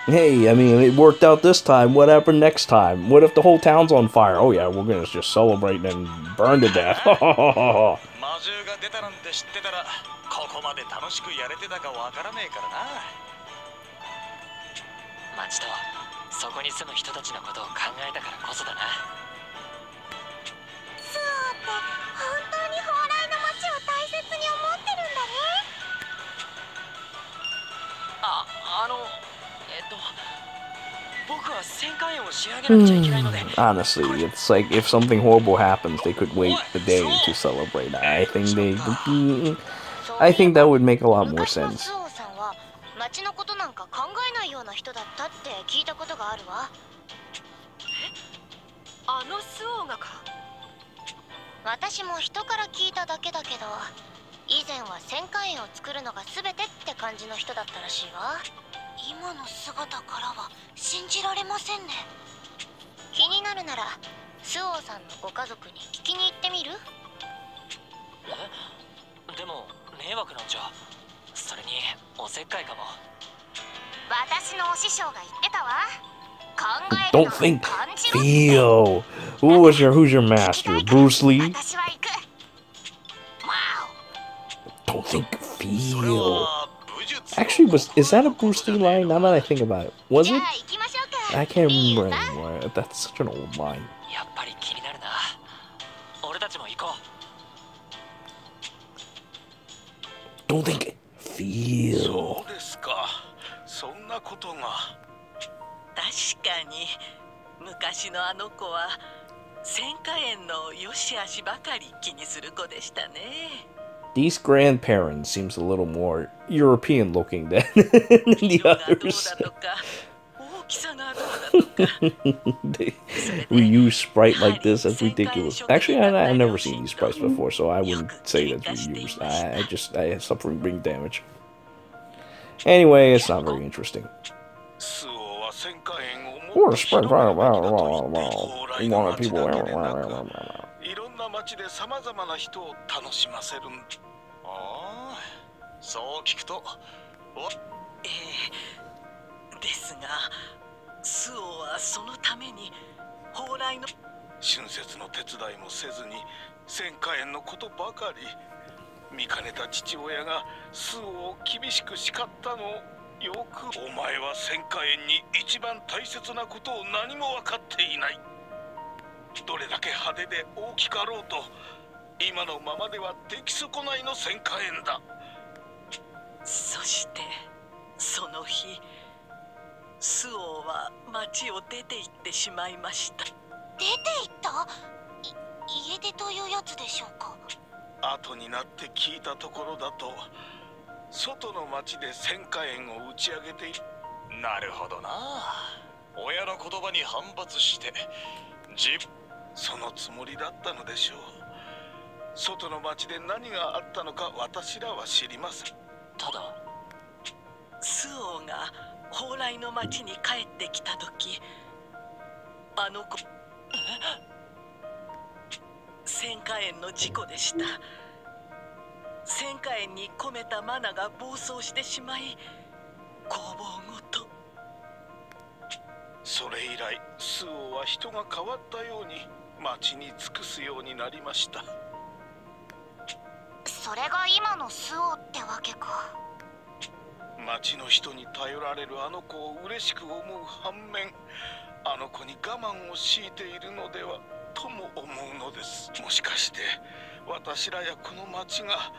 Hey, I mean, it worked out this time. What happened next time? What if the whole town's on fire? Oh yeah, we're gonna just celebrate and burn to death. Honestly, it's like if something horrible happens, they could wait a day to celebrate. I think that would make a lot more sense. Don't think, feel. Who's your master? Bruce Lee? Don't think, feel. Actually, is that a Bruce Lee line? Now that I think about it, was it? I can't remember anymore. That's such an old line. Don't think, feel. These grandparents seems a little more European looking than the others. They reuse Sprite like this. That's ridiculous. Actually, I've never seen these sprites before, so I wouldn't say that's reused. I have suffering brain damage. Anyway, it's not very interesting. Or spread fire you want people いろんな町でさまざまな人を楽しませるんだ。ああ、そう聞くとですがスオはそのために蓬莱の春節の手伝いもせずに千華園のことばかり。見かねた父親がスオを厳しく叱ったのをよく。お前は千華園に一番大切なことを何も分かっていない。どれだけ派手で大きかろうと今のままでは出来損ないの千華園だ。そしてその日スオは町を出て行ってしまいました。出て行った？家出というやつでしょうか？後になって聞いたところだと外の町で千華園を打ち上げている。なるほどな。親の言葉に反発してそのつもりだったのでしょう。外の町で何があったのか私らは知りません。ただスオが蓬莱の町に帰ってきた時あの子千華園の事故でした。千華園に込めたマナが暴走してしまい工房ごと。それ以来スオは人が変わったように町に尽くすようになりました。それが今のスオってわけか。町の人に頼られるあの子を嬉しく思う反面あの子に我慢を強いているのではとも思うのです。もしかして私らやこの町が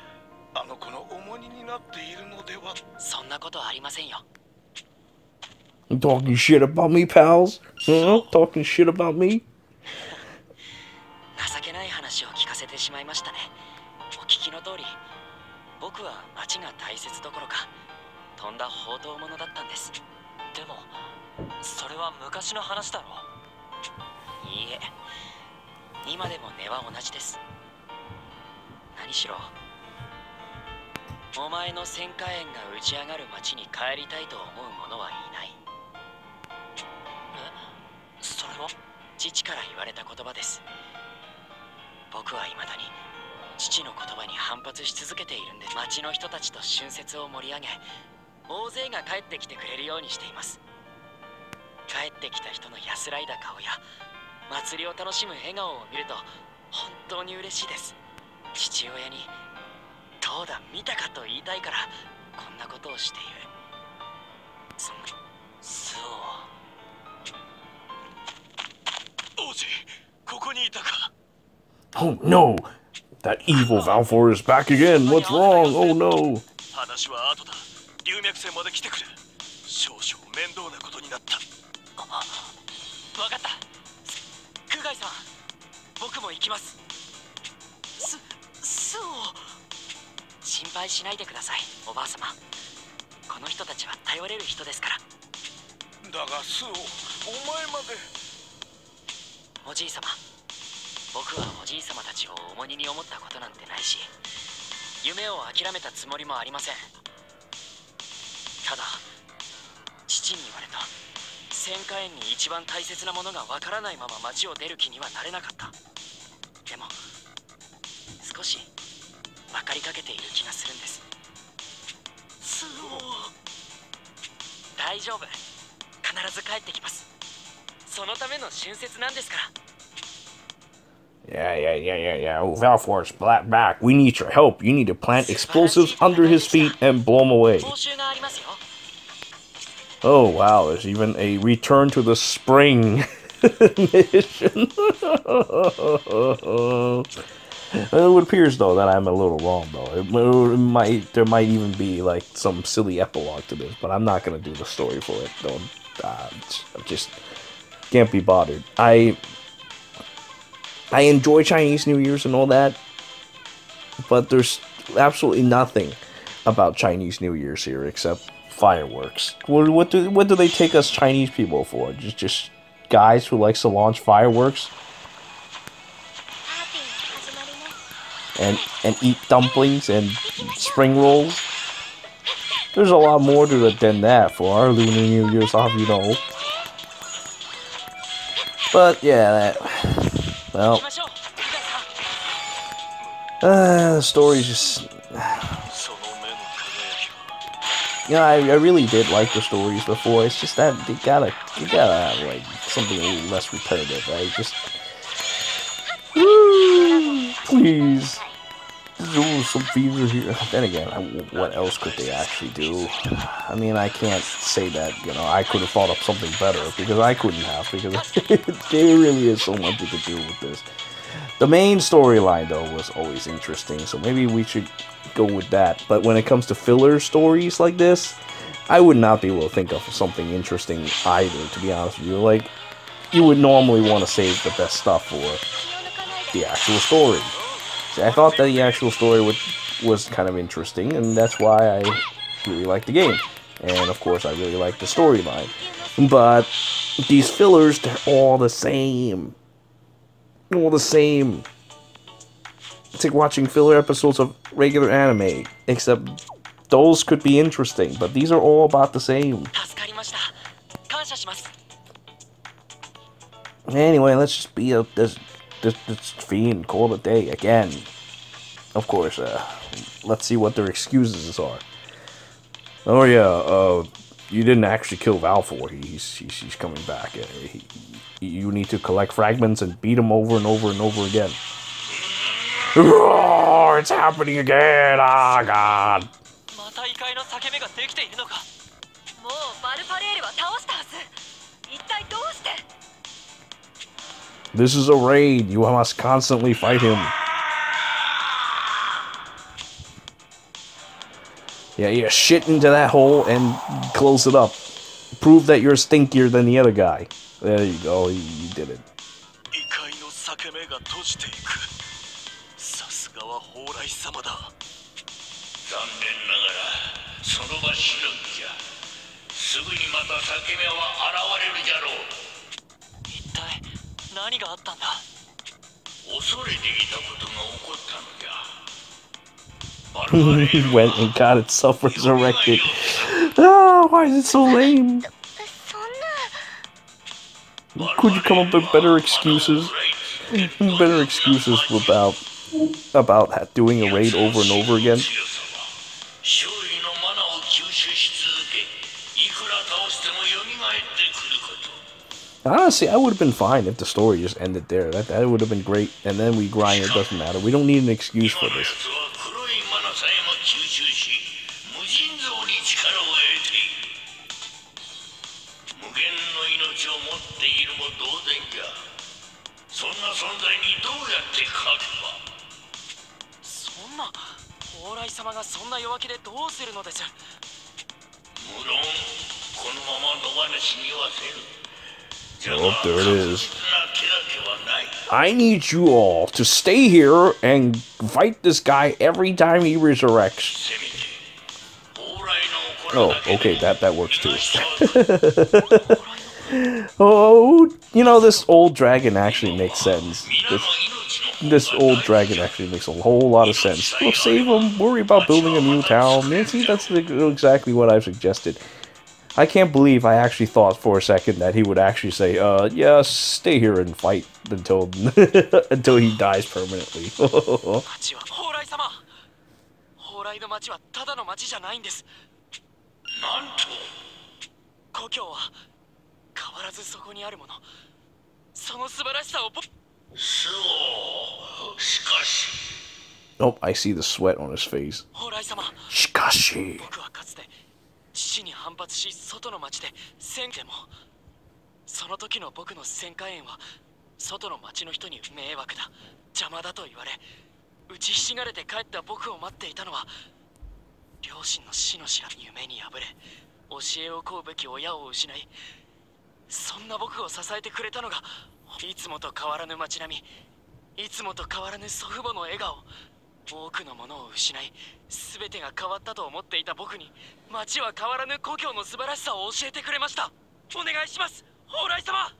あの子の重荷になっているのでは。そんなことはありませんよ。You talking shit about me, pals? Talking shit about me? 情けない話を聞かせてしまいましたね。お聞きの通り僕は町が大切どころかとんだ宝刀者だったんです。でもそれは昔の話だろう。いいえ、今でも根は同じです。何しろお前の千華園が打ち上がる町に帰りたいと思う者はいない。それは父から言われた言葉です。僕は未だに父の言葉に反発し続けているんで、町の人たちと春節を盛り上げ大勢が帰ってきてくれるようにしています。帰ってきた人の安らいだ顔や祭りを楽しむ笑顔を見ると本当に嬉しいです。父親にどうだ見たかと言いたいからこんなことをしている。そんなそう王子、ここにいたか。 Oh no! That evil Valfarre is back again! What's wrong? Oh no! 話は後だ。龍脈線まで来てくれ。少々面倒なことになった。わかった。クガイさん、僕も行きます。スオ心配しないでください、おばあ様。この人たちは頼れる人ですから。だがスオ、お前まで。おじい様、僕はおじい様たちを重荷に思ったことなんてないし、夢を諦めたつもりもありません。ただ父に言われた千華園に一番大切なものがわからないまま町を出る気にはなれなかった。でも少し分かりかけている気がするんです。スオ大丈夫、必ず帰ってきます。そのための春節なんですから。Yeah. Oh, Valfarre's back. We need your help. You need to plant explosives under his feet and blow him away. Oh, wow. There's even a return to the spring mission. It appears, though, that I'm a little wrong, though. There might even be, like, some silly epilogue to this, but I'm not going to do the story for it, though. I just can't be bothered. I enjoy Chinese New Year's and all that, but there's absolutely nothing about Chinese New Year's here except fireworks. What do they take us Chinese people for? Just guys who likes to launch fireworks and eat dumplings and spring rolls? There's a lot more to it than that for our Lunar New Year's, I'll have you know. But yeah, well, the story's just, you know, I really did like the stories before. It's just that you gotta have like something a little less repetitive, right? Just, please. Ooh, some fiends are here. Then again, what else could they actually do? I mean, I can't say that, you know, I could have thought up something better, because I couldn't have, because there really is so much you could do with this. The main storyline, though, was always interesting, so maybe we should go with that. But when it comes to filler stories like this, I would not be able to think of something interesting either, to be honest with you. Like, you would normally want to save the best stuff for the actual story. I thought that the actual story was kind of interesting, and that's why I really liked the game. And of course, I really liked the storyline. But these fillers, they're all the same. All the same. It's like watching filler episodes of regular anime, except those could be interesting, but these are all about the same. Anyway, let's just beat up this fiend, call it a day again. Of course, let's see what their excuses are. Oh yeah, you didn't actually kill Valfarre. He's coming back. You need to collect fragments and beat him over and over and over again. Oh, it's happening again! Ah, God! This is a raid. You must constantly fight him. Yeah, you shit into that hole and close it up. Prove that you're stinkier than the other guy. There you go. You did it. He went and got itself resurrected. Ah, why is it so lame? Could you come up with better excuses? Better excuses about doing a raid over and over again? Honestly, I would have been fine if the story just ended there. That would have been great. And then we grind, it doesn't matter. We don't need an excuse for this. Oh, there it is. I need you all to stay here and fight this guy every time he resurrects. Oh, okay, that works too. Oh, you know, this old dragon actually makes sense. This old dragon actually makes a whole lot of sense. We'll save him, worry about building a new town. Man, see, that's exactly what I've suggested. I can't believe I actually thought for a second that he would actually say, yeah, stay here and fight until until he dies permanently. Oh, I see the sweat on his face. Shikashi. 父に反発し外の町で戦でもその時の僕の戦火炎は外の町の人に迷惑だ邪魔だと言われ打ちひしがれて帰った僕を待っていたのは両親の死の知ら夢に敗れ教えを請うべき親を失いそんな僕を支えてくれたのがいつもと変わらぬ街並みいつもと変わらぬ祖父母の笑顔多くのものを失い全てが変わったと思っていた僕に町は変わらぬ故郷の素晴らしさを教えてくれましたお願いします蓬莱様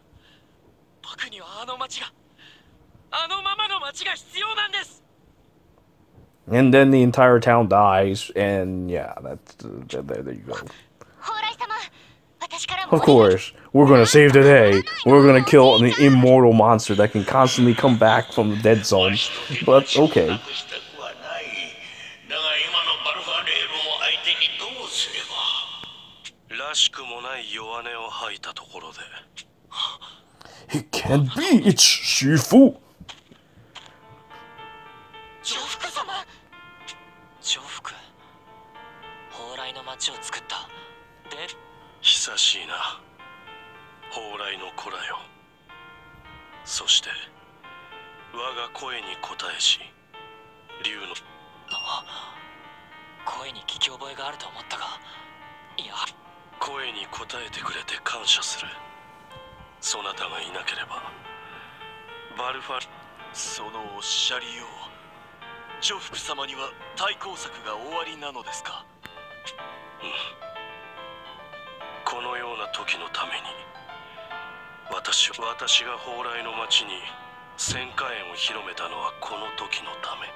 僕にはあの町があのままの町が必要なんです And then the entire town dies and yeah, that's there you go. 蓬莱様私から Of course, we're gonna save the day. We're gonna kill an immortal monster that can constantly come back from the dead zone. But okay. だが今のバルファレールを相手にどうすれば。らしくもない弱音を吐いたところで。It can't be. It's Shifu. 上福様。上福。蓬莱の町を作った。で、久しいな。蓬莱の子らよ。そして我が声に応えし、竜の声に聞き覚えがあると思ったが、いや、声に応えてくれて感謝する。そなたがいなければバルファ。そのおっしゃりよう、ジョフク様には対抗策が終わりなのですか。うん、このような時のために私が蓬莱の町に戦火炎を広めたのはこの時のため。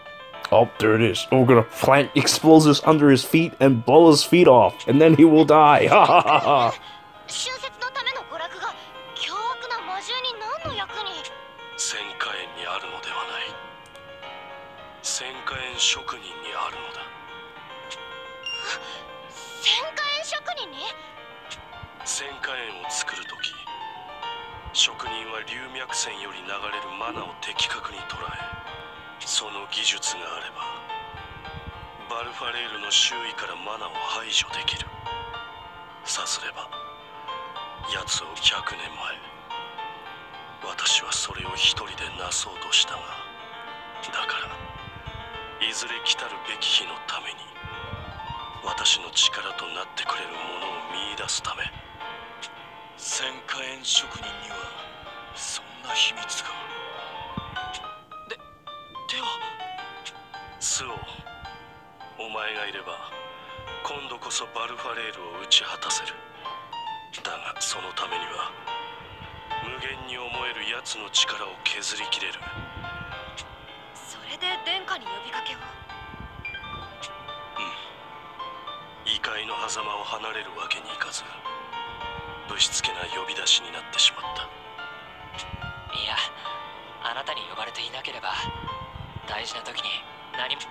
Oh, there it is. We're gonna plant explosives under his feet and blow his feet off, and then he will die. Ha ha ha ha. 春節のための娯楽が凶悪な魔獣に何の役に。戦火炎にあるのではない。戦火炎職人にあるのだ。戦火炎職人に。戦火炎を作るとき、職人は龍脈線より流れるマナを的確に捉え、その技術があればバルファレールの周囲からマナを排除できる。さすれば奴を100年前、私はそれを一人でなそうとしたが、だからいずれ来たるべき日のために私の力となってくれるものを見出すため。戦火炎職人にはそんな秘密が。ではスオ、お前がいれば今度こそバルファレールを打ち果たせる。だがそのためには無限に思える奴の力を削りきれる。それで殿下に呼びかけを。異界の狭間を離れるわけにいかず、ぶしつけな呼び出しになってしまった。いや、あなたに呼ばれていなければ大事な時に何も。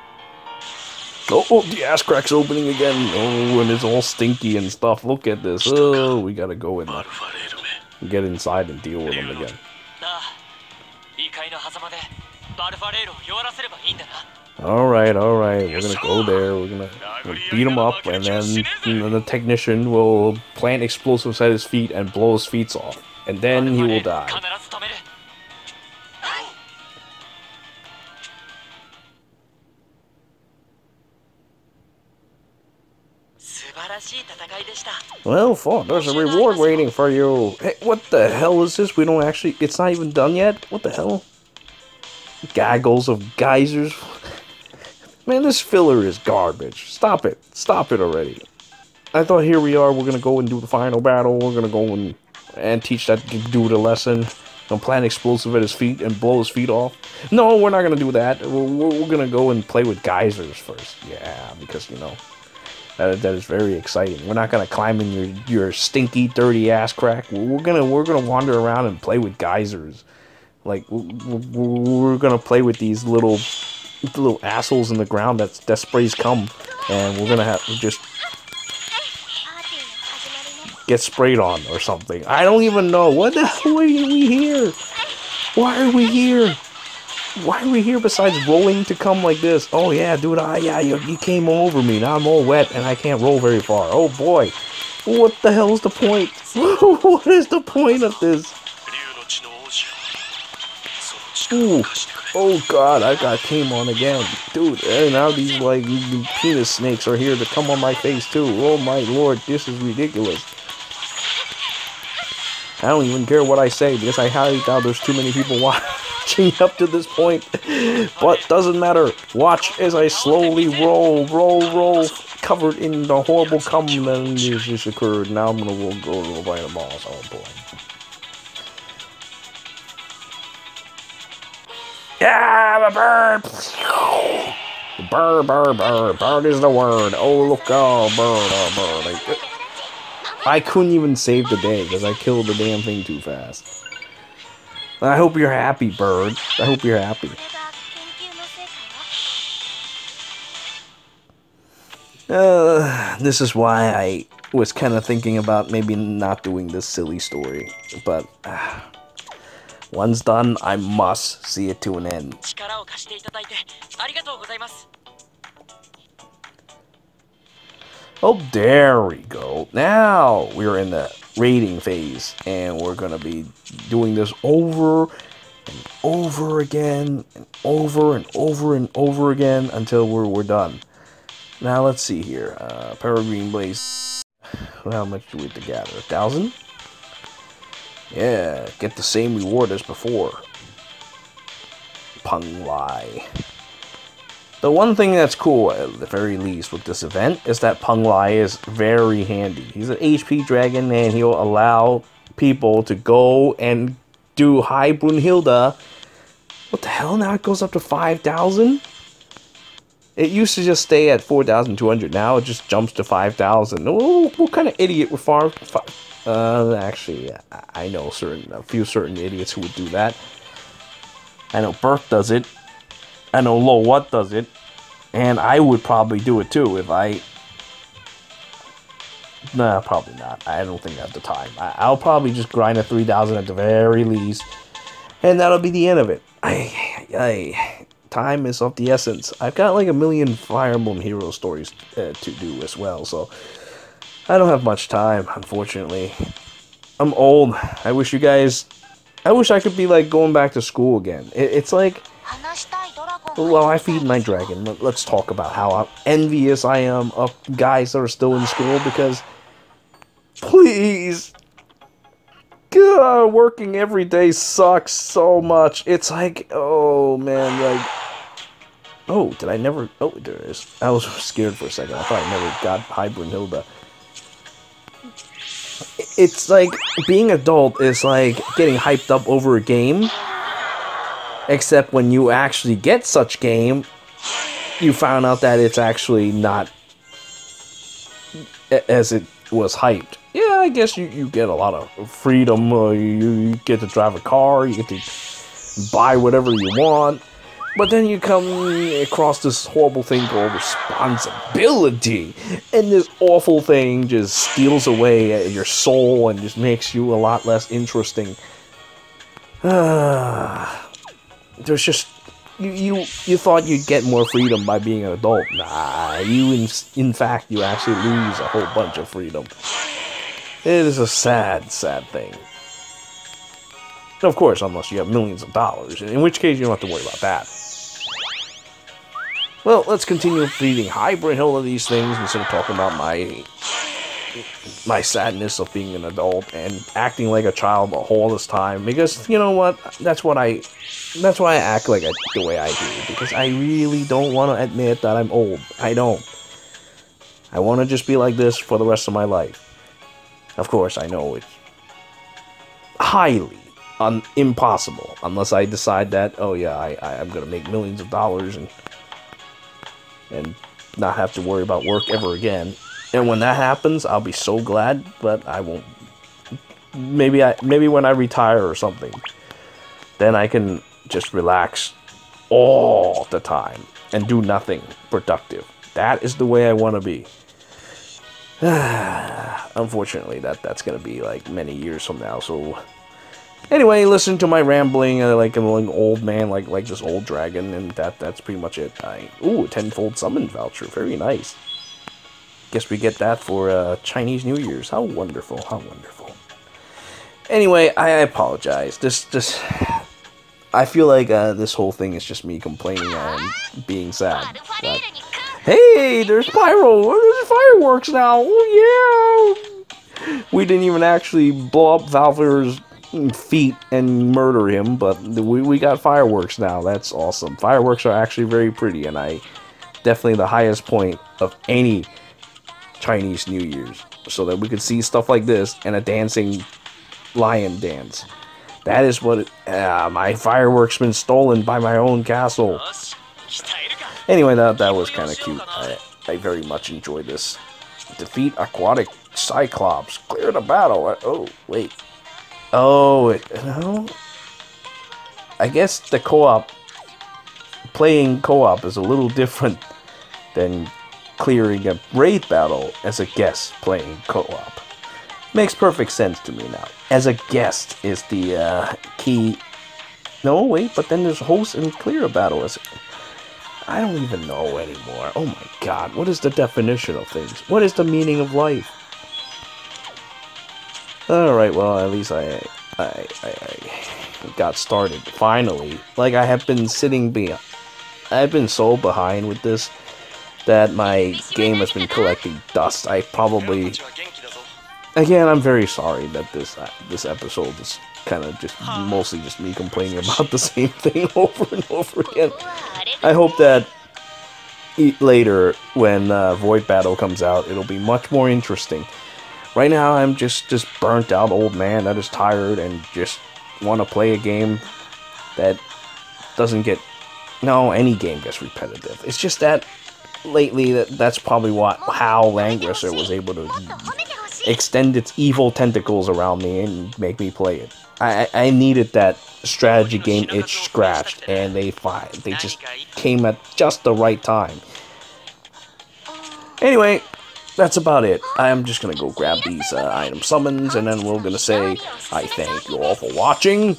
Oh, the ass crack's opening again. Oh, and it's all stinky and stuff. Look at this. Oh, we gotta go in there. Get inside and deal with them again. なあ、異界の狭間でバルファレールを弱らせればいいんだな。Alright, alright. We're gonna go there. We're gonna beat him up, and then the technician will plant explosives at his feet and blow his feet off. And then he will die. 必ず止める。素晴らしい戦いでした。 Well fought. There's a reward waiting for you. Hey, what the hell is this? We don't actually... It's not even done yet? What the hell? Gaggles of geysers. Man, this filler is garbage. Stop it. Stop it already. I thought here we are. We're gonna go and do the final battle. We're gonna go and teach that dude a lesson. And plant explosive at his feet and blow his feet off. No, we're not gonna do that. We're gonna go and play with geysers first. Yeah, because, you know... That is very exciting. We're not gonna climb in your stinky, dirty ass crack. We're gonna wander around and play with geysers. Like we're gonna play with these little assholes in the ground that sprays cum, and we're gonna have to just get sprayed on or something. I don't even know. What the hell are we here? Why are we here? Why are we here besides rolling to come like this? Oh yeah, dude, you came over me. Now I'm all wet and I can't roll very far. Oh boy. What the hell is the point? What is the point of this? Ooh. Oh god, I came on again. Dude, and now these like penis snakes are here to come on my face too. Oh my lord, this is ridiculous. I don't even care what I say because I highly doubt there's too many people watching up to this point. But doesn't matter. Watch as I slowly roll, covered in the horrible cum that just occurred. Now I'm gonna go by the balls. Oh boy. Yeah, the bird! Bird is the word. Oh look, oh bird. I couldn't even save the day because I killed the damn thing too fast. I hope you're happy, bird. I hope you're happy. This is why I was kind of thinking about maybe not doing this silly story. But once done, I must see it to an end. Oh, there we go. Now we're in the raiding phase, and we're gonna be doing this over and over again, and over and over and over again until we're done. Now let's see here. Peregrine Blaze. How much do we have to gather? 1,000? Yeah, get the same reward as before. Peng Lai. The one thing that's cool, at the very least, with this event, is that Peng Lai is very handy. He's an HP dragon, and he'll allow people to go and do High Brunhilde. What the hell? Now it goes up to 5,000? It used to just stay at 4,200. Now it just jumps to 5,000. What kind of idiot would farm? Actually, I know a few certain idiots who would do that. I know Burke does it. I know Lo What does it, and I would probably do it too if I... Nah, probably not. I don't think I have the time. I'll probably just grind a 3,000 at the very least, and that'll be the end of it. Time is of the essence. I've got like 1 million Fire Emblem Hero stories to do as well, so I don't have much time, unfortunately. I'm old. I wish I could be like going back to school again. It's like... Well, I feed my dragon. Let's talk about how envious I am of guys that are still in school, because please, God, working every day sucks so much. It's like, oh man, like, oh, did I never, oh, there it is. I was scared for a second. I thought I never got High Brunhilde. It's like, being adult is like getting hyped up over a game. Except when you actually get such game, you found out that it's actually not as it was hyped. Yeah, I guess you get a lot of freedom. You get to drive a car, you get to buy whatever you want. But then you come across this horrible thing called responsibility. And this awful thing just steals away your soul and just makes you a lot less interesting. There's just, you thought you'd get more freedom by being an adult. Nah, in fact, you actually lose a whole bunch of freedom. It is a sad, sad thing. Of course, unless you have millions of dollars, in which case you don't have to worry about that. Well, let's continue feeding High Brunhilde these things instead of talking about my sadness of being an adult and acting like a child all this time, because you know what, that's why I act like the way I do, because I really don't want to admit that I'm old. I don't. I want to just be like this for the rest of my life. Of course, I know it's highly impossible unless I decide that, oh yeah, I'm gonna make millions of dollars and not have to worry about work ever again. And when that happens, I'll be so glad, but I won't. Maybe when I retire or something, then I can just relax all the time and do nothing productive. That is the way I want to be. Unfortunately, that's gonna be like many years from now. So anyway, listen to my rambling like I'm an old man, like this old dragon, and that's pretty much it. Ooh, a 10-fold summon voucher, very nice. Guess we get that for Chinese New Year's. How wonderful, how wonderful. Anyway, I apologize. This I feel like this whole thing is just me complaining and being sad. But, hey, there's there's fireworks now. Oh yeah. We didn't even actually blow up Valfarre's feet and murder him, but we got fireworks now. That's awesome. Fireworks are actually very pretty, and definitely the highest point of any Chinese New Year's, so that we could see stuff like this and a dancing lion dance. That is what my fireworks been stolen by my own castle. Anyway, that was kind of cute. I very much enjoyed this. Defeat aquatic Cyclops, clear the battle. Oh, wait. Oh, no? I guess the co-op, playing co-op is a little different than clearing a raid battle as a guest playing co-op. Makes perfect sense to me now. As a guest is the key. No, wait, but then there's host and clear a battle. I don't even know anymore. Oh my god, what is the definition of things? What is the meaning of life? Alright, well, at least I got started, finally. Like, I have been I've been so behind with this that my game has been collecting dust. I probably... Again, I'm very sorry that this episode is kind of just mostly just me complaining about the same thing over and over again. I hope that later, when Void Battle comes out, it'll be much more interesting. Right now, I'm just burnt out old man that is tired and just want to play a game that doesn't get... No, any game gets repetitive. It's just that lately, that's probably how Langrisser was able to extend its evil tentacles around me and make me play it. I needed that strategy game itch scratched, and they just came at just the right time. Anyway, that's about it. I'm just gonna go grab these item summons, and then we're gonna say I thank you all for watching.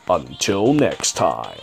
Until next time.